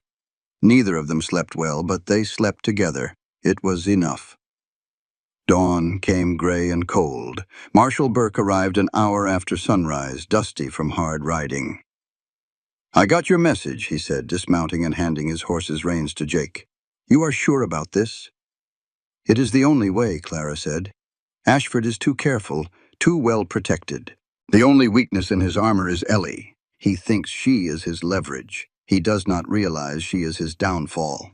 Neither of them slept well, but they slept together. It was enough. Dawn came gray and cold. Marshal Burke arrived an hour after sunrise, dusty from hard riding. "I got your message," he said, dismounting and handing his horse's reins to Jake. "You are sure about this?" "It is the only way," Clara said. "Ashford is too careful, too well protected. The only weakness in his armor is Ellie. He thinks she is his leverage. He does not realize she is his downfall."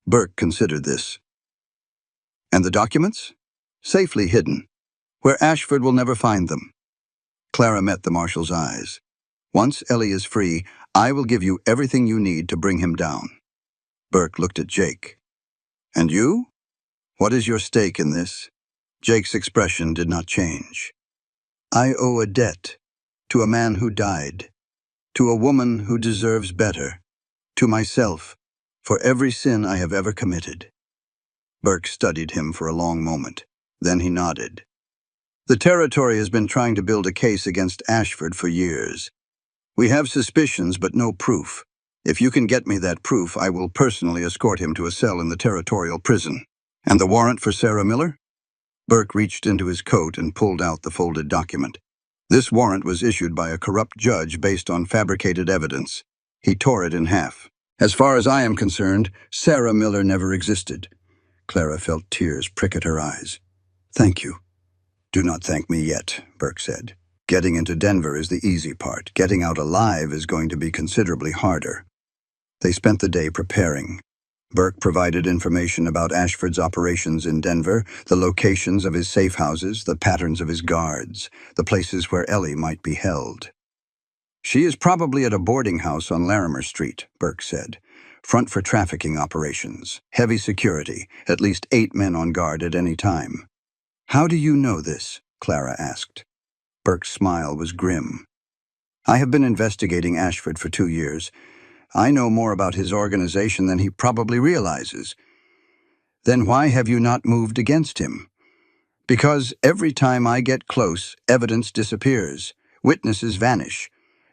Burke considered this. "And the documents?" "Safely hidden, where Ashford will never find them." Clara met the marshal's eyes. "Once Ellie is free, I will give you everything you need to bring him down." Burke looked at Jake. "And you? What is your stake in this?" Jake's expression did not change. "I owe a debt to a man who died, to a woman who deserves better, to myself, for every sin I have ever committed." Burke studied him for a long moment. Then he nodded. "The territory has been trying to build a case against Ashford for years. We have suspicions, but no proof. If you can get me that proof, I will personally escort him to a cell in the territorial prison." "And the warrant for Sarah Miller?" Burke reached into his coat and pulled out the folded document. "This warrant was issued by a corrupt judge based on fabricated evidence." He tore it in half. "As far as I am concerned, Sarah Miller never existed." Clara felt tears prick at her eyes. "Thank you." "Do not thank me yet," Burke said. "Getting into Denver is the easy part. Getting out alive is going to be considerably harder." They spent the day preparing. Burke provided information about Ashford's operations in Denver, the locations of his safe houses, the patterns of his guards, the places where Ellie might be held. "She is probably at a boarding house on Larimer Street," Burke said. "Front for trafficking operations. Heavy security, at least 8 men on guard at any time." "How do you know this?" Clara asked. Burke's smile was grim. "I have been investigating Ashford for 2 years. I know more about his organization than he probably realizes. Then why have you not moved against him? Because every time I get close, evidence disappears, witnesses vanish,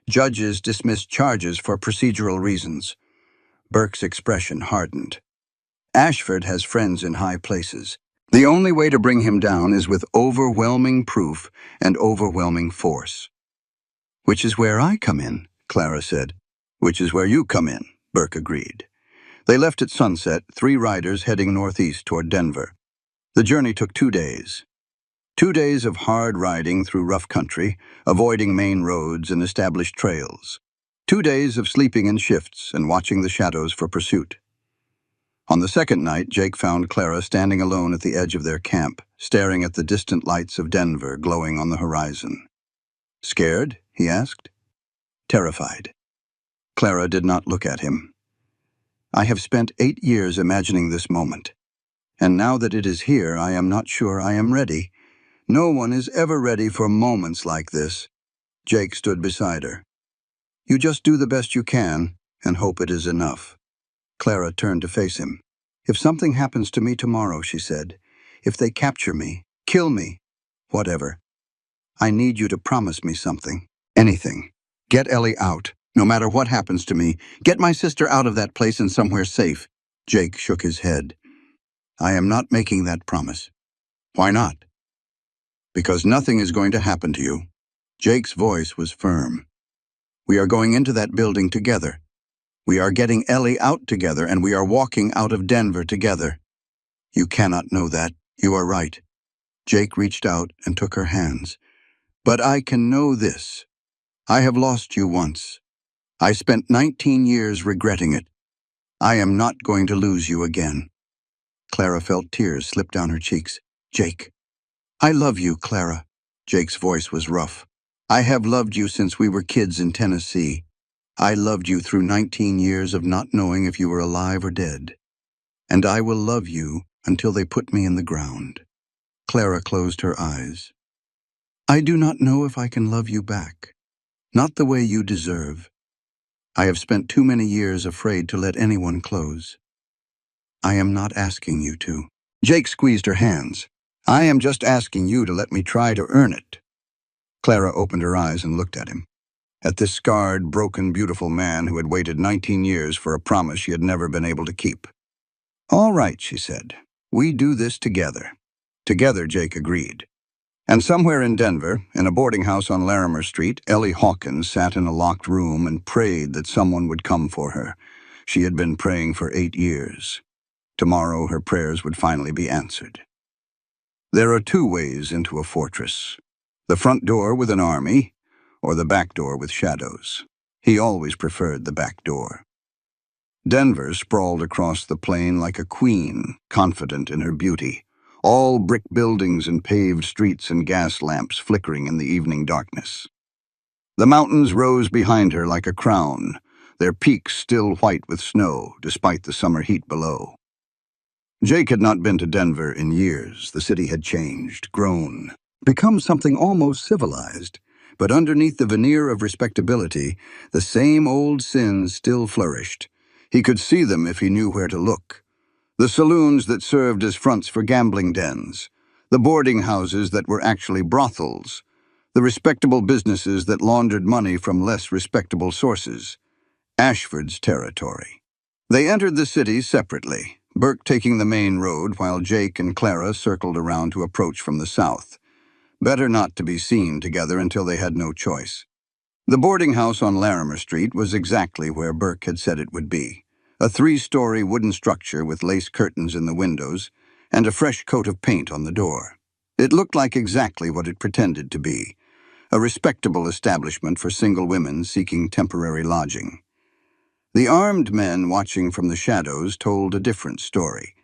judges dismiss charges for procedural reasons. Burke's expression hardened. Ashford has friends in high places. The only way to bring him down is with overwhelming proof and overwhelming force. Which is where I come in, Clara said. Which is where you come in, Burke agreed. They left at sunset, 3 riders heading northeast toward Denver. The journey took 2 days. 2 days of hard riding through rough country, avoiding main roads and established trails. 2 days of sleeping in shifts and watching the shadows for pursuit. On the second night, Jake found Clara standing alone at the edge of their camp, staring at the distant lights of Denver glowing on the horizon. Scared? He asked. Terrified. Clara did not look at him. I have spent 8 years imagining this moment, and now that it is here, I am not sure I am ready. No one is ever ready for moments like this. Jake stood beside her. You just do the best you can and hope it is enough. Clara turned to face him. If something happens to me tomorrow, she said, if they capture me, kill me, whatever, I need you to promise me something. Anything. Get Ellie out. No matter what happens to me, get my sister out of that place and somewhere safe. Jake shook his head. I am not making that promise. Why not? Because nothing is going to happen to you. Jake's voice was firm. We are going into that building together. We are getting Ellie out together, and we are walking out of Denver together. You cannot know that. You are right. Jake reached out and took her hands. But I can know this. I have lost you once. I spent 19 years regretting it. I am not going to lose you again. Clara felt tears slip down her cheeks. Jake. I love you, Clara. Jake's voice was rough. I have loved you since we were kids in Tennessee. I loved you through 19 years of not knowing if you were alive or dead. And I will love you until they put me in the ground. Clara closed her eyes. I do not know if I can love you back. Not the way you deserve. I have spent too many years afraid to let anyone close. I am not asking you to. Jake squeezed her hands. I am just asking you to let me try to earn it. Clara opened her eyes and looked at him. At this scarred, broken, beautiful man who had waited 19 years for a promise she had never been able to keep. All right, she said. We do this together. Together, Jake agreed. And somewhere in Denver, in a boarding house on Larimer Street, Ellie Hawkins sat in a locked room and prayed that someone would come for her. She had been praying for 8 years. Tomorrow, her prayers would finally be answered. There are 2 ways into a fortress. The front door with an army, or the back door with shadows. He always preferred the back door. Denver sprawled across the plain like a queen, confident in her beauty. All brick buildings and paved streets and gas lamps flickering in the evening darkness. The mountains rose behind her like a crown, their peaks still white with snow, despite the summer heat below. Jake had not been to Denver in years. The city had changed, grown, become something almost civilized. But underneath the veneer of respectability, the same old sins still flourished. He could see them if he knew where to look. The saloons that served as fronts for gambling dens, the boarding houses that were actually brothels, the respectable businesses that laundered money from less respectable sources. Ashford's territory. They entered the city separately, Burke taking the main road while Jake and Clara circled around to approach from the south. Better not to be seen together until they had no choice. The boarding house on Larimer Street was exactly where Burke had said it would be. A 3-story wooden structure with lace curtains in the windows and a fresh coat of paint on the door. It looked like exactly what it pretended to be, a respectable establishment for single women seeking temporary lodging. The armed men watching from the shadows told a different story.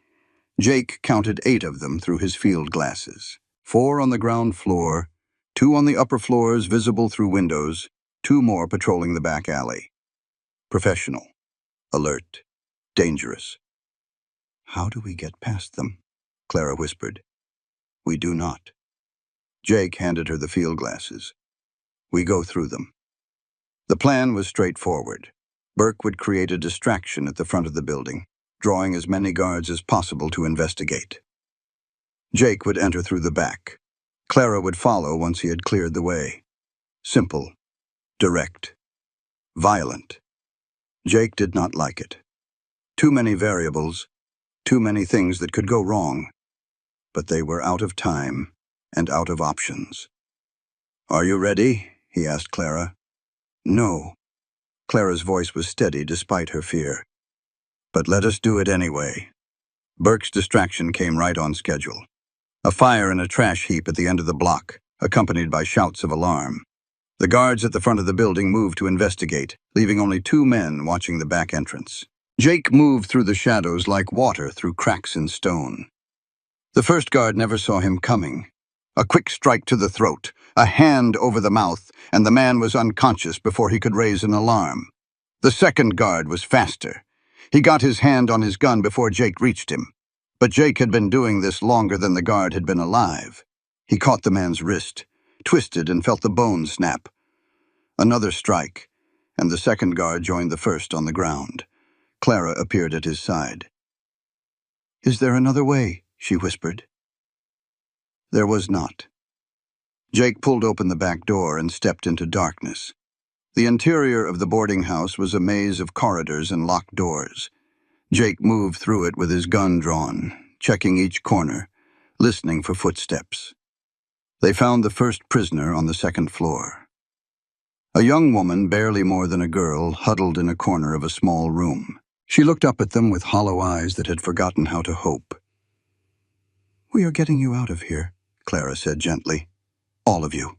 Jake counted 8 of them through his field glasses, 4 on the ground floor, 2 on the upper floors visible through windows, 2 more patrolling the back alley. Professional, alert, dangerous. How do we get past them? Clara whispered. We do not. Jake handed her the field glasses. We go through them. The plan was straightforward. Burke would create a distraction at the front of the building, drawing as many guards as possible to investigate. Jake would enter through the back. Clara would follow once he had cleared the way. Simple, direct, violent. Jake did not like it. Too many variables, too many things that could go wrong. But they were out of time and out of options. "Are you ready?" he asked Clara. "No." Clara's voice was steady despite her fear. "But let us do it anyway." Burke's distraction came right on schedule. A fire in a trash heap at the end of the block, accompanied by shouts of alarm. The guards at the front of the building moved to investigate, leaving only 2 men watching the back entrance. Jake moved through the shadows like water through cracks in stone. The first guard never saw him coming. A quick strike to the throat, a hand over the mouth, and the man was unconscious before he could raise an alarm. The second guard was faster. He got his hand on his gun before Jake reached him. But Jake had been doing this longer than the guard had been alive. He caught the man's wrist, twisted, and felt the bone snap. Another strike, and the second guard joined the first on the ground. Clara appeared at his side. "Is there another way?" she whispered. There was not. Jake pulled open the back door and stepped into darkness. The interior of the boarding house was a maze of corridors and locked doors. Jake moved through it with his gun drawn, checking each corner, listening for footsteps. They found the first prisoner on the second floor. A young woman, barely more than a girl, huddled in a corner of a small room. She looked up at them with hollow eyes that had forgotten how to hope. "We are getting you out of here," Clara said gently. "All of you."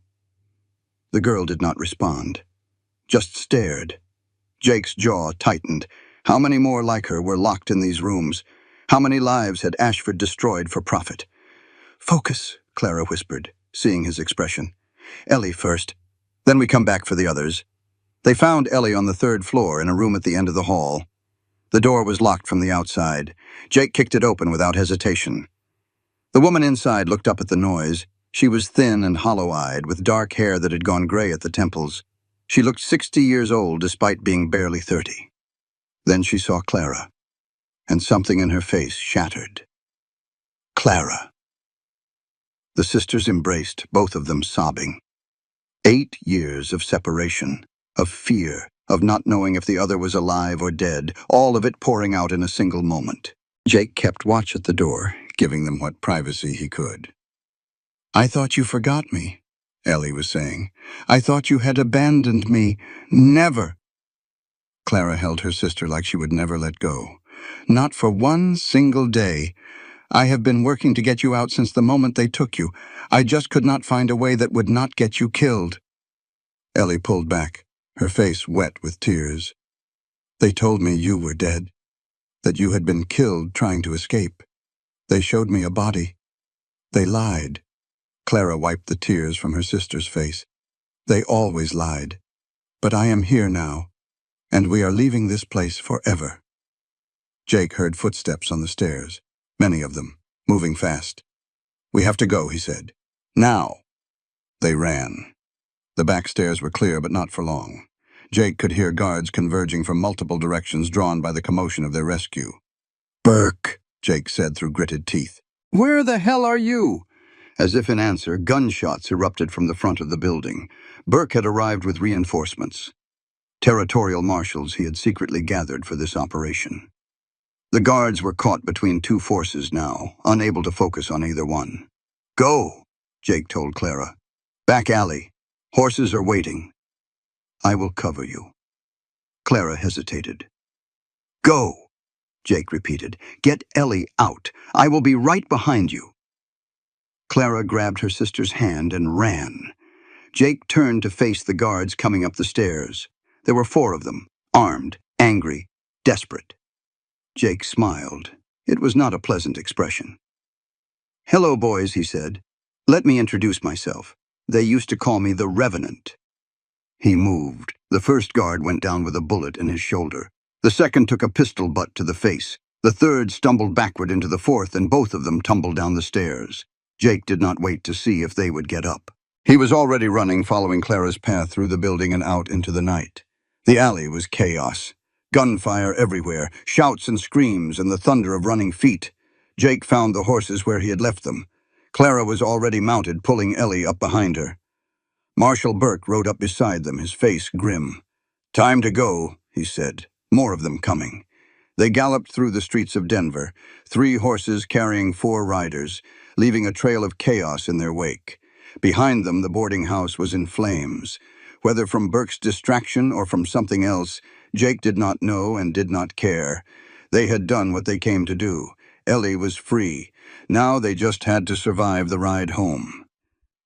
The girl did not respond, just stared. Jake's jaw tightened. How many more like her were locked in these rooms? How many lives had Ashford destroyed for profit? "Focus," Clara whispered, seeing his expression. "Ellie first. Then we come back for the others." They found Ellie on the 3rd floor in a room at the end of the hall. The door was locked from the outside. Jake kicked it open without hesitation. The woman inside looked up at the noise. She was thin and hollow-eyed, with dark hair that had gone gray at the temples. She looked 60 years old despite being barely 30. Then she saw Clara, and something in her face shattered. Clara. The sisters embraced, both of them sobbing. 8 years of separation, of fear, of not knowing if the other was alive or dead, all of it pouring out in a single moment. Jake kept watch at the door, giving them what privacy he could. "I thought you forgot me," Ellie was saying. "I thought you had abandoned me. Never." Clara held her sister like she would never let go. "Not for one single day. I have been working to get you out since the moment they took you. I just could not find a way that would not get you killed." Ellie pulled back, her face wet with tears. "They told me you were dead, that you had been killed trying to escape. They showed me a body. They lied." Clara wiped the tears from her sister's face. "They always lied. But I am here now, and we are leaving this place forever." Jake heard footsteps on the stairs, many of them, moving fast. "We have to go," he said. "Now." They ran. The back stairs were clear, but not for long. Jake could hear guards converging from multiple directions, drawn by the commotion of their rescue. "Burke," Jake said through gritted teeth. "Where the hell are you?" As if in answer, gunshots erupted from the front of the building. Burke had arrived with reinforcements. Territorial marshals he had secretly gathered for this operation. The guards were caught between 2 forces now, unable to focus on either one. "Go," Jake told Clara. "Back alley. Horses are waiting." "I will cover you." Clara hesitated. "Go," Jake repeated. "Get Ellie out. I will be right behind you." Clara grabbed her sister's hand and ran. Jake turned to face the guards coming up the stairs. There were 4 of them, armed, angry, desperate. Jake smiled. It was not a pleasant expression. "Hello, boys," he said. "Let me introduce myself. They used to call me the Revenant." He moved. The first guard went down with a bullet in his shoulder. The second took a pistol butt to the face. The third stumbled backward into the fourth, and both of them tumbled down the stairs. Jake did not wait to see if they would get up. He was already running, following Clara's path through the building and out into the night. The alley was chaos. Gunfire everywhere, shouts and screams, and the thunder of running feet. Jake found the horses where he had left them. Clara was already mounted, pulling Ellie up behind her. Marshal Burke rode up beside them, his face grim. "Time to go," he said. "More of them coming." They galloped through the streets of Denver, 3 horses carrying 4 riders, leaving a trail of chaos in their wake. Behind them, the boarding house was in flames. Whether from Burke's distraction or from something else, Jake did not know and did not care. They had done what they came to do. Ellie was free. Now they just had to survive the ride home.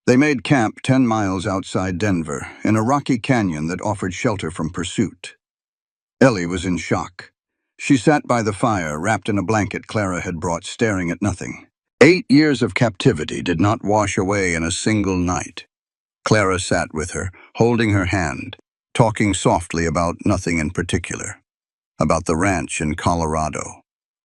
They made camp 10 miles outside Denver, in a rocky canyon that offered shelter from pursuit. Ellie was in shock. She sat by the fire, wrapped in a blanket Clara had brought, staring at nothing. 8 years of captivity did not wash away in a single night. Clara sat with her, holding her hand, talking softly about nothing in particular. About the ranch in Colorado.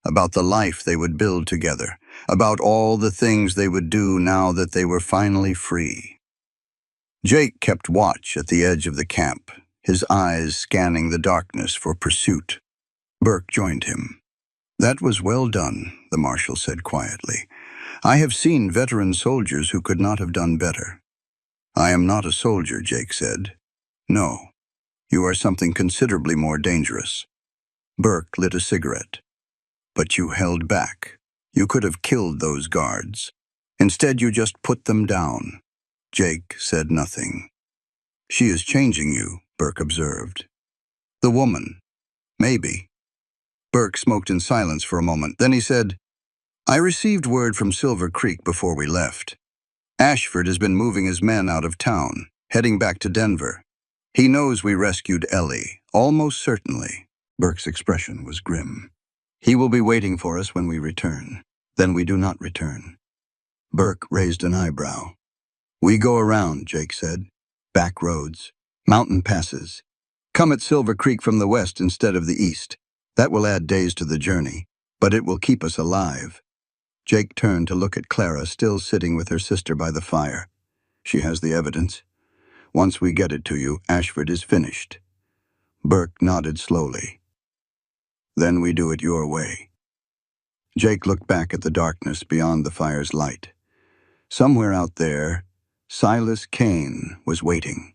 About the life they would build together. About all the things they would do now that they were finally free. Jake kept watch at the edge of the camp, his eyes scanning the darkness for pursuit. Burke joined him. "That was well done," the marshal said quietly. "I have seen veteran soldiers who could not have done better." "I am not a soldier," Jake said. "No, you are something considerably more dangerous." Burke lit a cigarette. "But you held back. You could have killed those guards. Instead, you just put them down." Jake said nothing. "She is changing you," Burke observed. "The woman. Maybe." Burke smoked in silence for a moment. Then he said, "I received word from Silver Creek before we left. Ashford has been moving his men out of town, heading back to Denver. He knows we rescued Ellie, almost certainly." Burke's expression was grim. "He will be waiting for us when we return. Then we do not return." Burke raised an eyebrow. "We go around," Jake said. "Back roads, mountain passes. Come at Silver Creek from the west instead of the east. That will add days to the journey, but it will keep us alive." Jake turned to look at Clara, still sitting with her sister by the fire. "She has the evidence. Once we get it to you, Ashford is finished." Burke nodded slowly. "Then we do it your way." Jake looked back at the darkness beyond the fire's light. Somewhere out there, Silas Kane was waiting.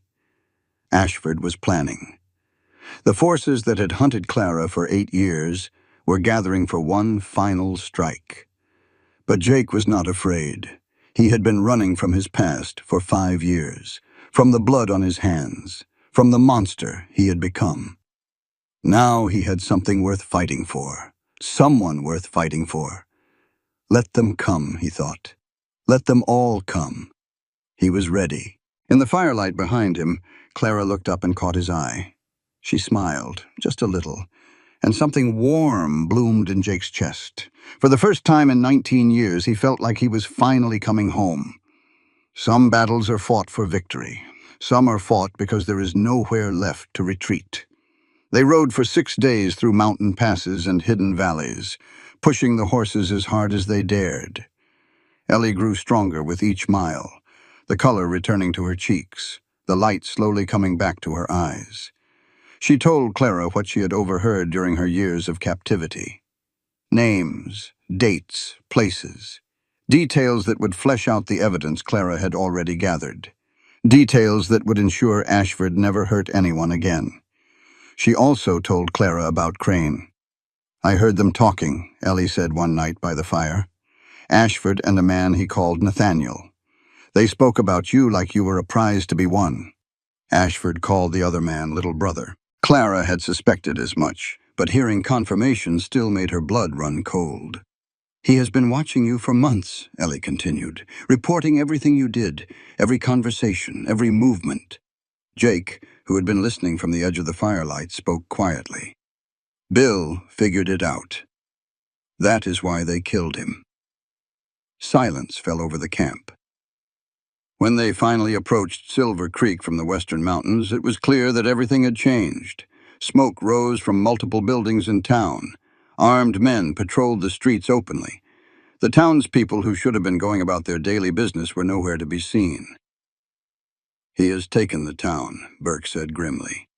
Ashford was planning. The forces that had hunted Clara for 8 years were gathering for one final strike. But Jake was not afraid. He had been running from his past for 5 years, from the blood on his hands, from the monster he had become. Now he had something worth fighting for, someone worth fighting for. Let them come, he thought. Let them all come. He was ready. In the firelight behind him, Clara looked up and caught his eye. She smiled, just a little, and something warm bloomed in Jake's chest. For the first time in 19 years, he felt like he was finally coming home. Some battles are fought for victory. Some are fought because there is nowhere left to retreat. They rode for 6 days through mountain passes and hidden valleys, pushing the horses as hard as they dared. Ellie grew stronger with each mile, the color returning to her cheeks, the light slowly coming back to her eyes. She told Clara what she had overheard during her years of captivity. Names, dates, places. Details that would flesh out the evidence Clara had already gathered. Details that would ensure Ashford never hurt anyone again. She also told Clara about Crane. "I heard them talking," Ellie said one night by the fire. "Ashford and a man he called Nathaniel. They spoke about you like you were a prize to be won." Ashford called the other man little brother. Clara had suspected as much, but hearing confirmation still made her blood run cold. "He has been watching you for months," Ellie continued, "reporting everything you did, every conversation, every movement." Jake, who had been listening from the edge of the firelight, spoke quietly. "Bill figured it out. That is why they killed him." Silence fell over the camp. When they finally approached Silver Creek from the western mountains, it was clear that everything had changed. Smoke rose from multiple buildings in town. Armed men patrolled the streets openly. The townspeople who should have been going about their daily business were nowhere to be seen. "He has taken the town," Burke said grimly.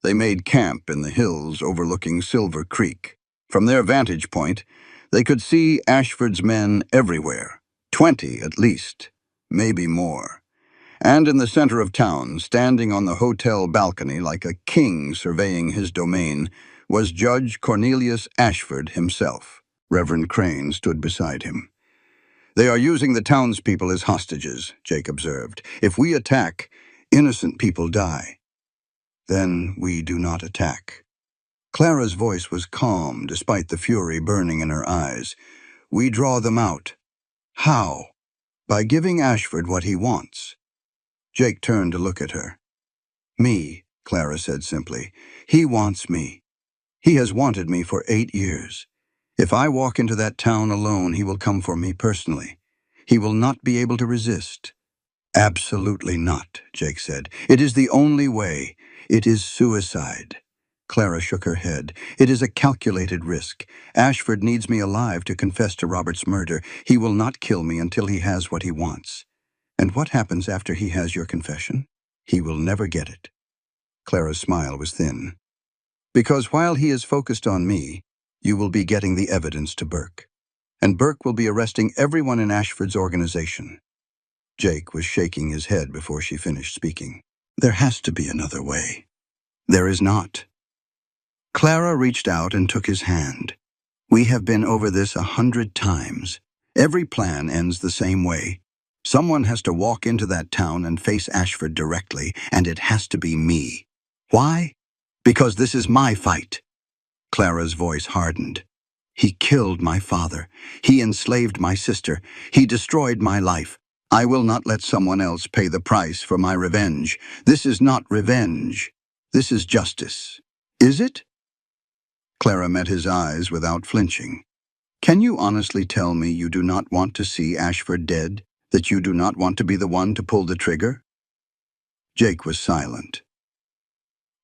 They made camp in the hills overlooking Silver Creek. From their vantage point, they could see Ashford's men everywhere, 20 at least, maybe more. And in the center of town, standing on the hotel balcony like a king surveying his domain, was Judge Cornelius Ashford himself. Reverend Crane stood beside him. "They are using the townspeople as hostages," Jake observed. "If we attack, innocent people die. Then we do not attack." Clara's voice was calm, despite the fury burning in her eyes. "We draw them out." "How?" "By giving Ashford what he wants." Jake turned to look at her. "Me," Clara said simply. "He wants me. He has wanted me for 8 years. If I walk into that town alone, he will come for me personally. He will not be able to resist." "Absolutely not," Jake said. "It is the only way. It is suicide." Clara shook her head. "It is a calculated risk. Ashford needs me alive to confess to Robert's murder. He will not kill me until he has what he wants." "And what happens after he has your confession?" "He will never get it." Clara's smile was thin. "Because while he is focused on me, you will be getting the evidence to Burke. And Burke will be arresting everyone in Ashford's organization." Jake was shaking his head before she finished speaking. "There has to be another way." "There is not." Clara reached out and took his hand. "We have been over this 100 times. Every plan ends the same way. Someone has to walk into that town and face Ashford directly, and it has to be me. Why? Because this is my fight." Clara's voice hardened. "He killed my father. He enslaved my sister. He destroyed my life. I will not let someone else pay the price for my revenge. This is not revenge. This is justice." "Is it?" Clara met his eyes without flinching. "Can you honestly tell me you do not want to see Ashford dead? That you do not want to be the one to pull the trigger?" Jake was silent.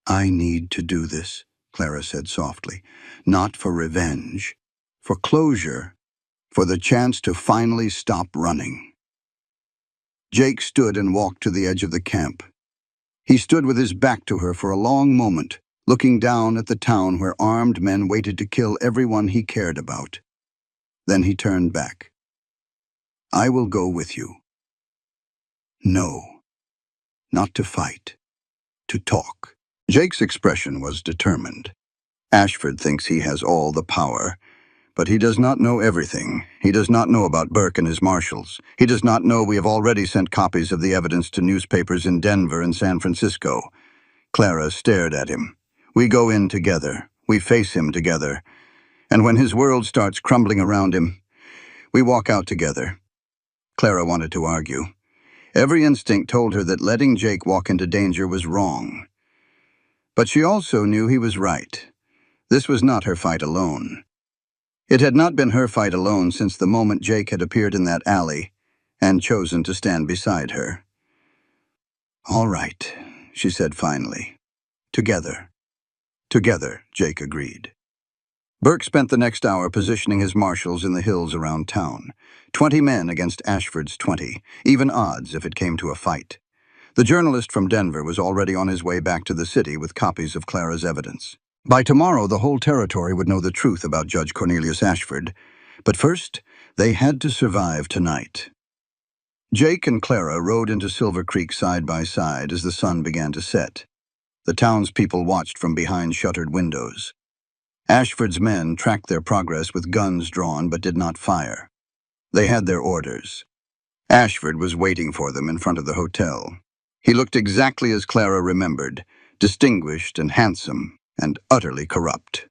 "I need to do this," Clara said softly. "Not for revenge. For closure. For the chance to finally stop running." Jake stood and walked to the edge of the camp. He stood with his back to her for a long moment, looking down at the town where armed men waited to kill everyone he cared about. Then he turned back. "I will go with you." "No. Not to fight. To talk." Jake's expression was determined. "Ashford thinks he has all the power, but he does not know everything. He does not know about Burke and his marshals. He does not know we have already sent copies of the evidence to newspapers in Denver and San Francisco." Clara stared at him. "We go in together. We face him together. And when his world starts crumbling around him, we walk out together." Clara wanted to argue. Every instinct told her that letting Jake walk into danger was wrong. But she also knew he was right. This was not her fight alone. It had not been her fight alone since the moment Jake had appeared in that alley and chosen to stand beside her. "All right," she said finally. "Together." "Together," Jake agreed. Burke spent the next hour positioning his marshals in the hills around town. 20 men against Ashford's 20, even odds if it came to a fight. The journalist from Denver was already on his way back to the city with copies of Clara's evidence. By tomorrow, the whole territory would know the truth about Judge Cornelius Ashford. But first, they had to survive tonight. Jake and Clara rode into Silver Creek side by side as the sun began to set. The townspeople watched from behind shuttered windows. Ashford's men tracked their progress with guns drawn but did not fire. They had their orders. Ashford was waiting for them in front of the hotel. He looked exactly as Clara remembered, distinguished and handsome, and utterly corrupt.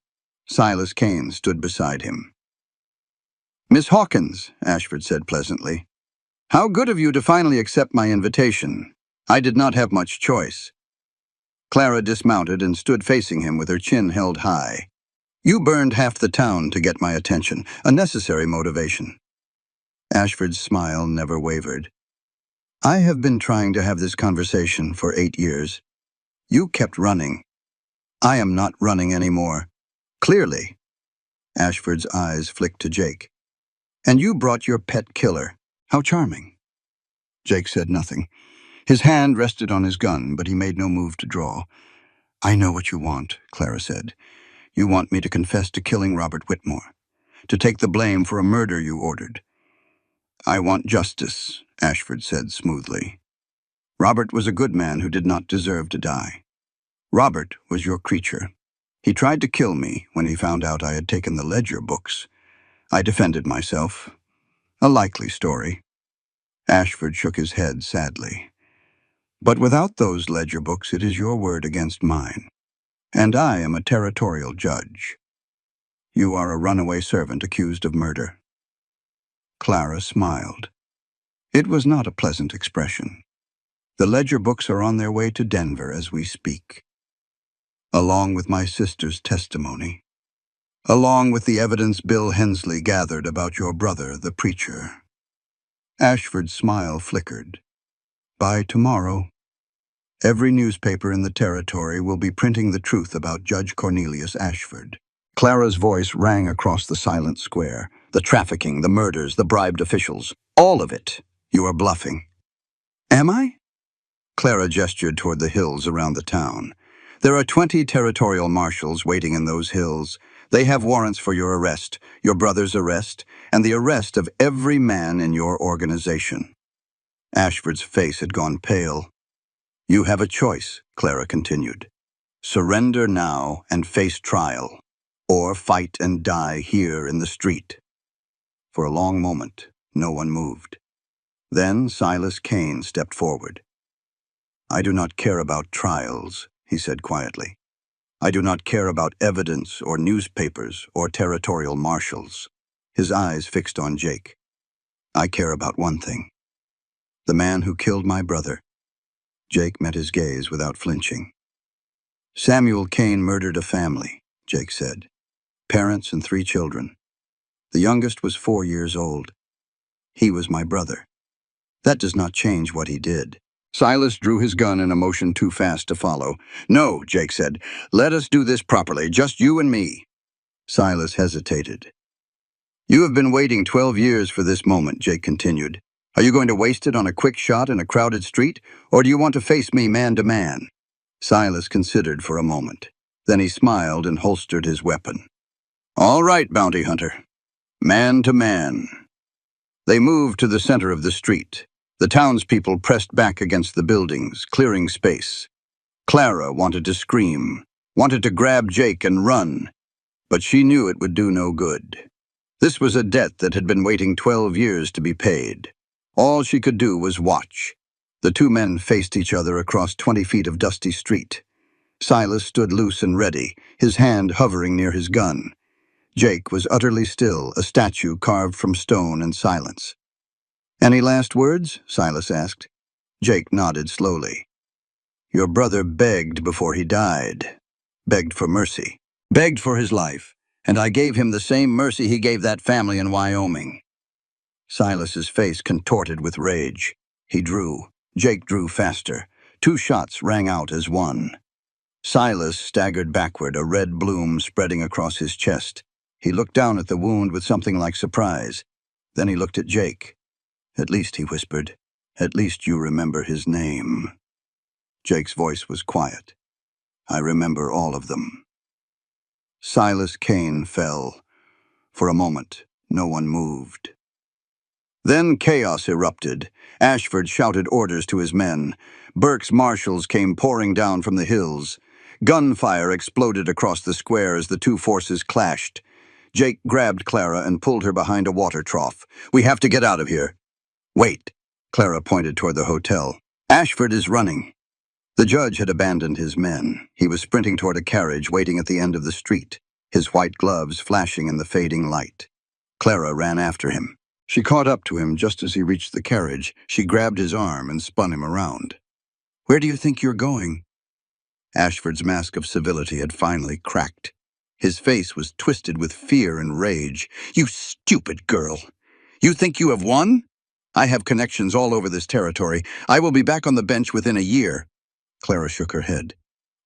Silas Kane stood beside him. "Miss Hawkins," Ashford said pleasantly, "how good of you to finally accept my invitation. I did not have much choice." Clara dismounted and stood facing him with her chin held high. "You burned half the town to get my attention, a necessary motivation." Ashford's smile never wavered. "I have been trying to have this conversation for 8 years. You kept running. I am not running anymore. Clearly." Ashford's eyes flicked to Jake. "And you brought your pet killer. How charming." Jake said nothing. His hand rested on his gun, but he made no move to draw. I know what you want, Clara said. You want me to confess to killing Robert Whitmore, to take the blame for a murder you ordered. I want justice, Ashford said smoothly. Robert was a good man who did not deserve to die. Robert was your creature. He tried to kill me when he found out I had taken the ledger books. I defended myself. A likely story. Ashford shook his head sadly. But without those ledger books, it is your word against mine. And I am a territorial judge. You are a runaway servant accused of murder. Clara smiled. It was not a pleasant expression. The ledger books are on their way to Denver as we speak, along with my sister's testimony, along with the evidence Bill Hensley gathered about your brother, the preacher. Ashford's smile flickered. By tomorrow, every newspaper in the territory will be printing the truth about Judge Cornelius Ashford. Clara's voice rang across the silent square. The trafficking, the murders, the bribed officials. All of it. You are bluffing. Am I? Clara gestured toward the hills around the town. There are 20 territorial marshals waiting in those hills. They have warrants for your arrest, your brother's arrest, and the arrest of every man in your organization. Ashford's face had gone pale. You have a choice, Clara continued. Surrender now and face trial, or fight and die here in the street. For a long moment, no one moved. Then Silas Kane stepped forward. I do not care about trials, he said quietly. I do not care about evidence or newspapers or territorial marshals. His eyes fixed on Jake. I care about one thing. The man who killed my brother. Jake met his gaze without flinching. Samuel Kane murdered a family, Jake said. Parents and 3 children. The youngest was 4 years old. He was my brother. That does not change what he did. Silas drew his gun in a motion too fast to follow. No, Jake said. Let us do this properly, just you and me. Silas hesitated. You have been waiting 12 years for this moment, Jake continued. Are you going to waste it on a quick shot in a crowded street, or do you want to face me man to man? Silas considered for a moment. Then he smiled and holstered his weapon. All right, bounty hunter. Man to man. They moved to the center of the street. The townspeople pressed back against the buildings, clearing space. Clara wanted to scream, wanted to grab Jake and run, but she knew it would do no good. This was a debt that had been waiting 12 years to be paid. All she could do was watch. The 2 men faced each other across 20 feet of dusty street. Silas stood loose and ready, his hand hovering near his gun. Jake was utterly still, a statue carved from stone and silence. Any last words? Silas asked. Jake nodded slowly. Your brother begged before he died. Begged for mercy. Begged for his life. And I gave him the same mercy he gave that family in Wyoming. Silas's face contorted with rage. He drew. Jake drew faster. 2 shots rang out as one. Silas staggered backward, a red bloom spreading across his chest. He looked down at the wound with something like surprise. Then he looked at Jake. At least, he whispered, at least you remember his name. Jake's voice was quiet. I remember all of them. Silas Kane fell. For a moment, no one moved. Then chaos erupted. Ashford shouted orders to his men. Burke's marshals came pouring down from the hills. Gunfire exploded across the square as the 2 forces clashed. Jake grabbed Clara and pulled her behind a water trough. We have to get out of here. Wait, Clara pointed toward the hotel. Ashford is running. The judge had abandoned his men. He was sprinting toward a carriage waiting at the end of the street, his white gloves flashing in the fading light. Clara ran after him. She caught up to him just as he reached the carriage. She grabbed his arm and spun him around. Where do you think you're going? Ashford's mask of civility had finally cracked. His face was twisted with fear and rage. You stupid girl! You think you have won? I have connections all over this territory. I will be back on the bench within a year. Clara shook her head.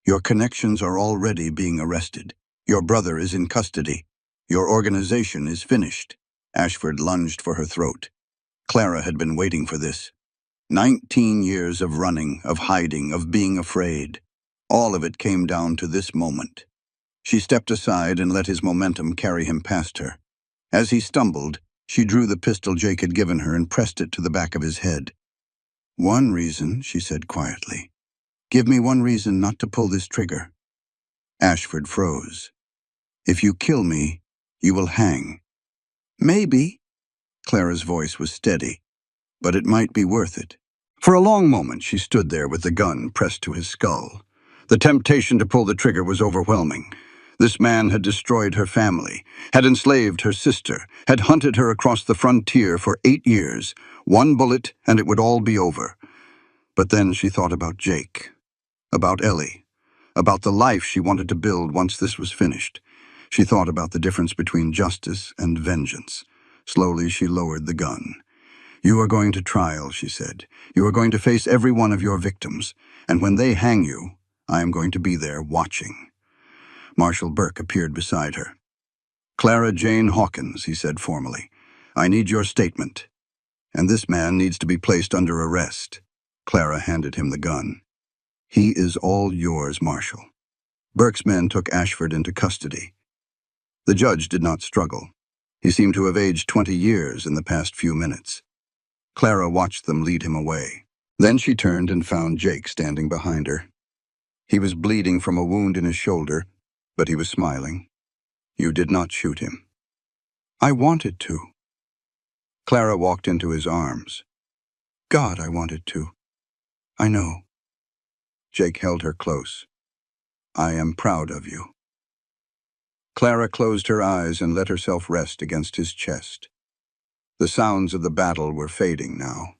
Your connections are already being arrested. Your brother is in custody. Your organization is finished. Ashford lunged for her throat. Clara had been waiting for this. 19 years of running, of hiding, of being afraid. All of it came down to this moment. She stepped aside and let his momentum carry him past her. As he stumbled, she drew the pistol Jake had given her and pressed it to the back of his head. "One reason," she said quietly. "Give me one reason not to pull this trigger." Ashford froze. "If you kill me, you will hang." "Maybe." Clara's voice was steady. "But it might be worth it." For a long moment, she stood there with the gun pressed to his skull. The temptation to pull the trigger was overwhelming. This man had destroyed her family, had enslaved her sister, had hunted her across the frontier for 8 years. One bullet, and it would all be over. But then she thought about Jake, about Ellie, about the life she wanted to build once this was finished. She thought about the difference between justice and vengeance. Slowly, she lowered the gun. "You are going to trial," she said. "You are going to face every one of your victims, and when they hang you, I am going to be there watching." Marshal Burke appeared beside her. "Clara Jane Hawkins," he said formally, "I need your statement. And this man needs to be placed under arrest." Clara handed him the gun. "He is all yours, Marshal." Burke's men took Ashford into custody. The judge did not struggle. He seemed to have aged 20 years in the past few minutes. Clara watched them lead him away. Then she turned and found Jake standing behind her. He was bleeding from a wound in his shoulder, but he was smiling. "You did not shoot him." "I wanted to." Clara walked into his arms. "God, I wanted to. I know." Jake held her close. "I am proud of you." Clara closed her eyes and let herself rest against his chest. The sounds of the battle were fading now.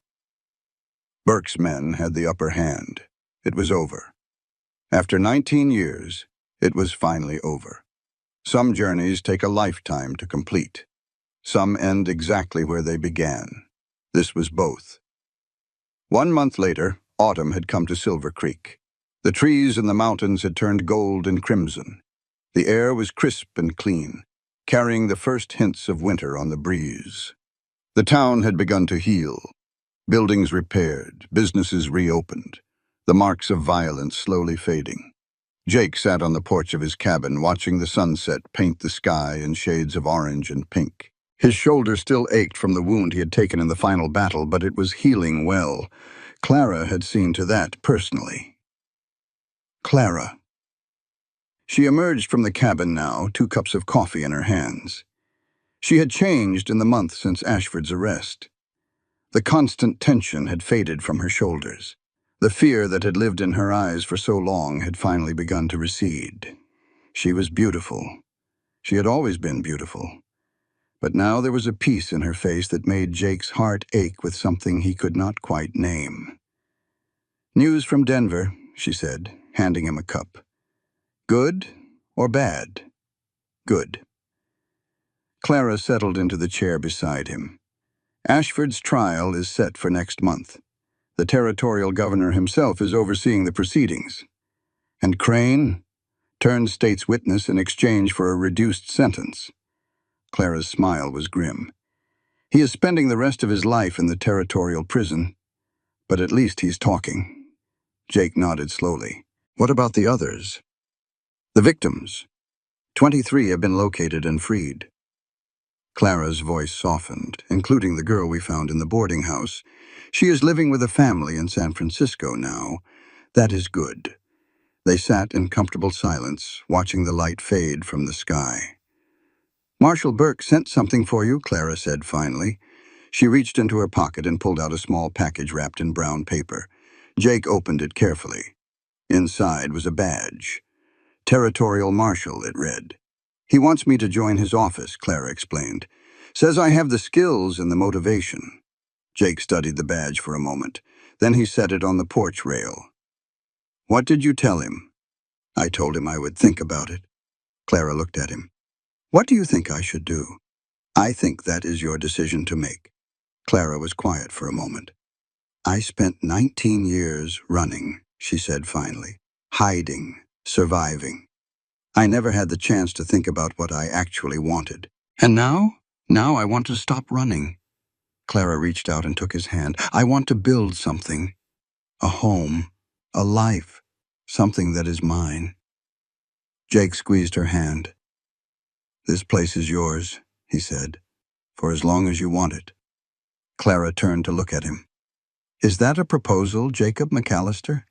Burke's men had the upper hand. It was over. After 19 years, it was finally over. Some journeys take a lifetime to complete. Some end exactly where they began. This was both. 1 month later, autumn had come to Silver Creek. The trees in the mountains had turned gold and crimson. The air was crisp and clean, carrying the first hints of winter on the breeze. The town had begun to heal. Buildings repaired, businesses reopened, the marks of violence slowly fading. Jake sat on the porch of his cabin, watching the sunset paint the sky in shades of orange and pink. His shoulder still ached from the wound he had taken in the final battle, but it was healing well. Clara had seen to that personally. Clara. She emerged from the cabin now, 2 cups of coffee in her hands. She had changed in the month since Ashford's arrest. The constant tension had faded from her shoulders. The fear that had lived in her eyes for so long had finally begun to recede. She was beautiful. She had always been beautiful. But now there was a peace in her face that made Jake's heart ache with something he could not quite name. "News from Denver," she said, handing him a cup. "Good or bad?" "Good." Clara settled into the chair beside him. "Ashford's trial is set for next month. The territorial governor himself is overseeing the proceedings. And Crane turned state's witness in exchange for a reduced sentence." Clara's smile was grim. "He is spending the rest of his life in the territorial prison, but at least he's talking." Jake nodded slowly. "What about the others?" "The victims. 23 have been located and freed." Clara's voice softened, "Including the girl we found in the boarding house. She is living with a family in San Francisco now. That is good." They sat in comfortable silence, watching the light fade from the sky. "Marshal Burke sent something for you," Clara said finally. She reached into her pocket and pulled out a small package wrapped in brown paper. Jake opened it carefully. Inside was a badge. "Territorial Marshal," it read. "He wants me to join his office," Clara explained. "Says I have the skills and the motivation." Jake studied the badge for a moment. Then he set it on the porch rail. "What did you tell him?" "I told him I would think about it." Clara looked at him. "What do you think I should do?" "I think that is your decision to make." Clara was quiet for a moment. "I spent 19 years running," she said finally. "Hiding, surviving. I never had the chance to think about what I actually wanted. And now? Now I want to stop running." Clara reached out and took his hand. "I want to build something. A home. A life. Something that is mine. Jake squeezed her hand. This place is yours, he said, for as long as you want it. Clara turned to look at him. Is that a proposal, Jacob McAllister?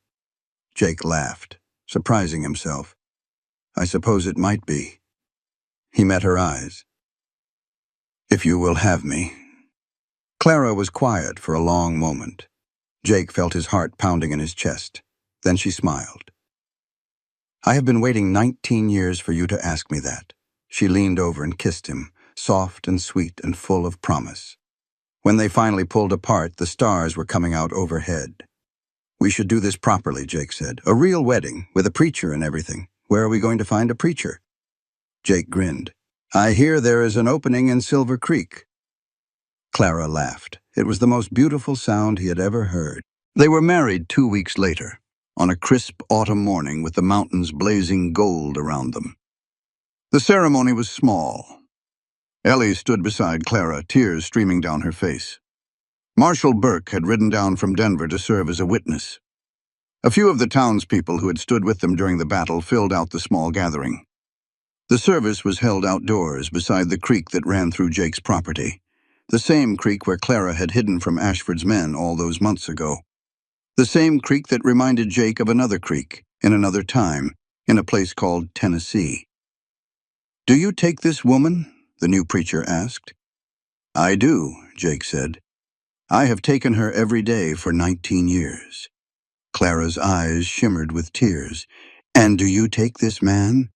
Jake laughed, surprising himself. I suppose it might be. He met her eyes. If you will have me. Clara was quiet for a long moment. Jake felt his heart pounding in his chest. Then she smiled. I have been waiting 19 years for you to ask me that. She leaned over and kissed him, soft and sweet and full of promise. When they finally pulled apart, the stars were coming out overhead. We should do this properly, Jake said. A real wedding, with a preacher and everything. Where are we going to find a preacher? Jake grinned. I hear there is an opening in Silver Creek. Clara laughed. It was the most beautiful sound he had ever heard. They were married 2 weeks later, on a crisp autumn morning with the mountains blazing gold around them. The ceremony was small. Ellie stood beside Clara, tears streaming down her face. Marshal Burke had ridden down from Denver to serve as a witness. A few of the townspeople who had stood with them during the battle filled out the small gathering. The service was held outdoors beside the creek that ran through Jake's property, the same creek where Clara had hidden from Ashford's men all those months ago. The same creek that reminded Jake of another creek, in another time, in a place called Tennessee. Do you take this woman? The new preacher asked. I do, Jake said. I have taken her every day for 19 years. Clara's eyes shimmered with tears. And do you take this man?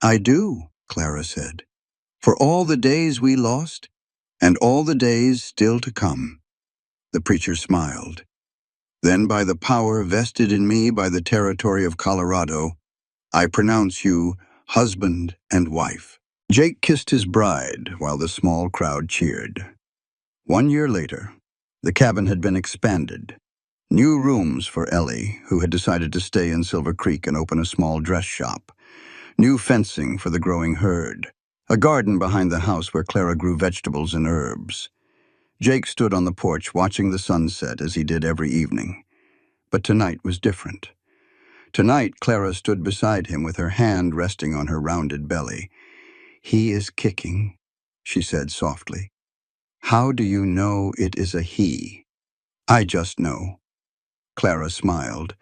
I do, Clara said. For all the days we lost, and all the days still to come. The preacher smiled. Then by the power vested in me by the territory of Colorado, I pronounce you husband and wife. Jake kissed his bride while the small crowd cheered. 1 year later, the cabin had been expanded. New rooms for Ellie, who had decided to stay in Silver Creek and open a small dress shop. New fencing for the growing herd. A garden behind the house where Clara grew vegetables and herbs. Jake stood on the porch watching the sunset as he did every evening. But tonight was different. Tonight, Clara stood beside him with her hand resting on her rounded belly. He is kicking, she said softly. How do you know it is a he? I just know. Clara smiled.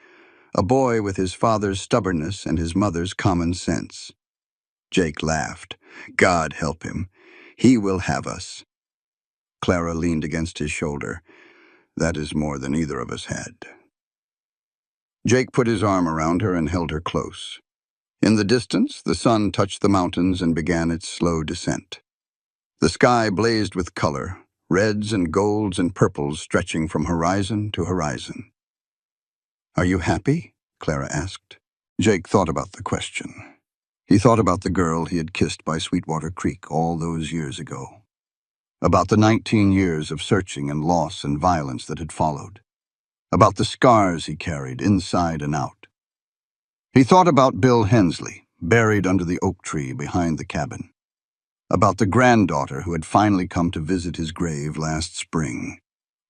A boy with his father's stubbornness and his mother's common sense. Jake laughed. God help him. He will have us. Clara leaned against his shoulder. That is more than either of us had. Jake put his arm around her and held her close. In the distance, the sun touched the mountains and began its slow descent. The sky blazed with color, reds and golds and purples stretching from horizon to horizon. Are you happy? Clara asked. Jake thought about the question. He thought about the girl he had kissed by Sweetwater Creek all those years ago. About the 19 years of searching and loss and violence that had followed. About the scars he carried inside and out. He thought about Bill Hensley, buried under the oak tree behind the cabin. About the granddaughter who had finally come to visit his grave last spring.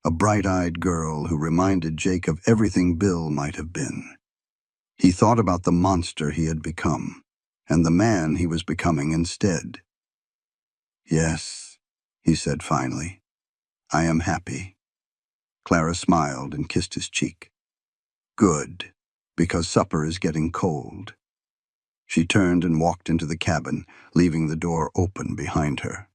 A bright-eyed girl who reminded Jake of everything Bill might have been. He thought about the monster he had become, and the man he was becoming instead. Yes, he said finally, I am happy. Clara smiled and kissed his cheek. Good, because supper is getting cold. She turned and walked into the cabin, leaving the door open behind her.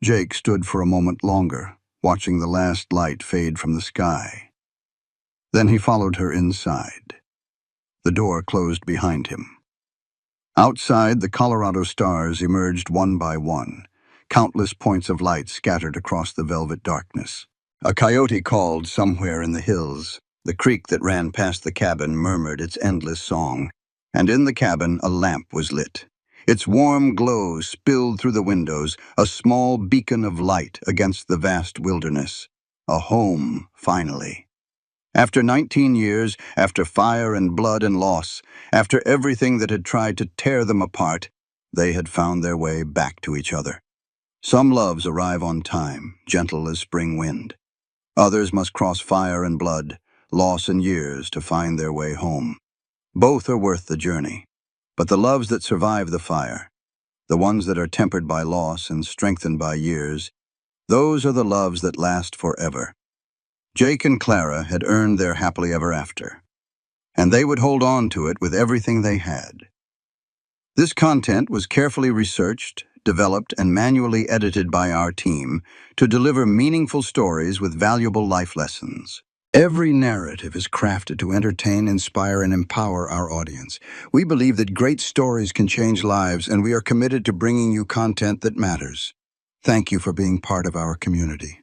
Jake stood for a moment longer, watching the last light fade from the sky. Then he followed her inside. The door closed behind him. Outside, the Colorado stars emerged one by one, countless points of light scattered across the velvet darkness. A coyote called somewhere in the hills. The creek that ran past the cabin murmured its endless song, and in the cabin a lamp was lit. Its warm glow spilled through the windows, a small beacon of light against the vast wilderness. A home, finally. After 19 years, after fire and blood and loss, after everything that had tried to tear them apart, they had found their way back to each other. Some loves arrive on time, gentle as spring wind. Others must cross fire and blood, loss and years to find their way home. Both are worth the journey. But the loves that survive the fire, the ones that are tempered by loss and strengthened by years, those are the loves that last forever. Jake and Clara had earned their happily ever after, and they would hold on to it with everything they had. This content was carefully researched, developed, and manually edited by our team to deliver meaningful stories with valuable life lessons. Every narrative is crafted to entertain, inspire, and empower our audience. We believe that great stories can change lives, and we are committed to bringing you content that matters. Thank you for being part of our community.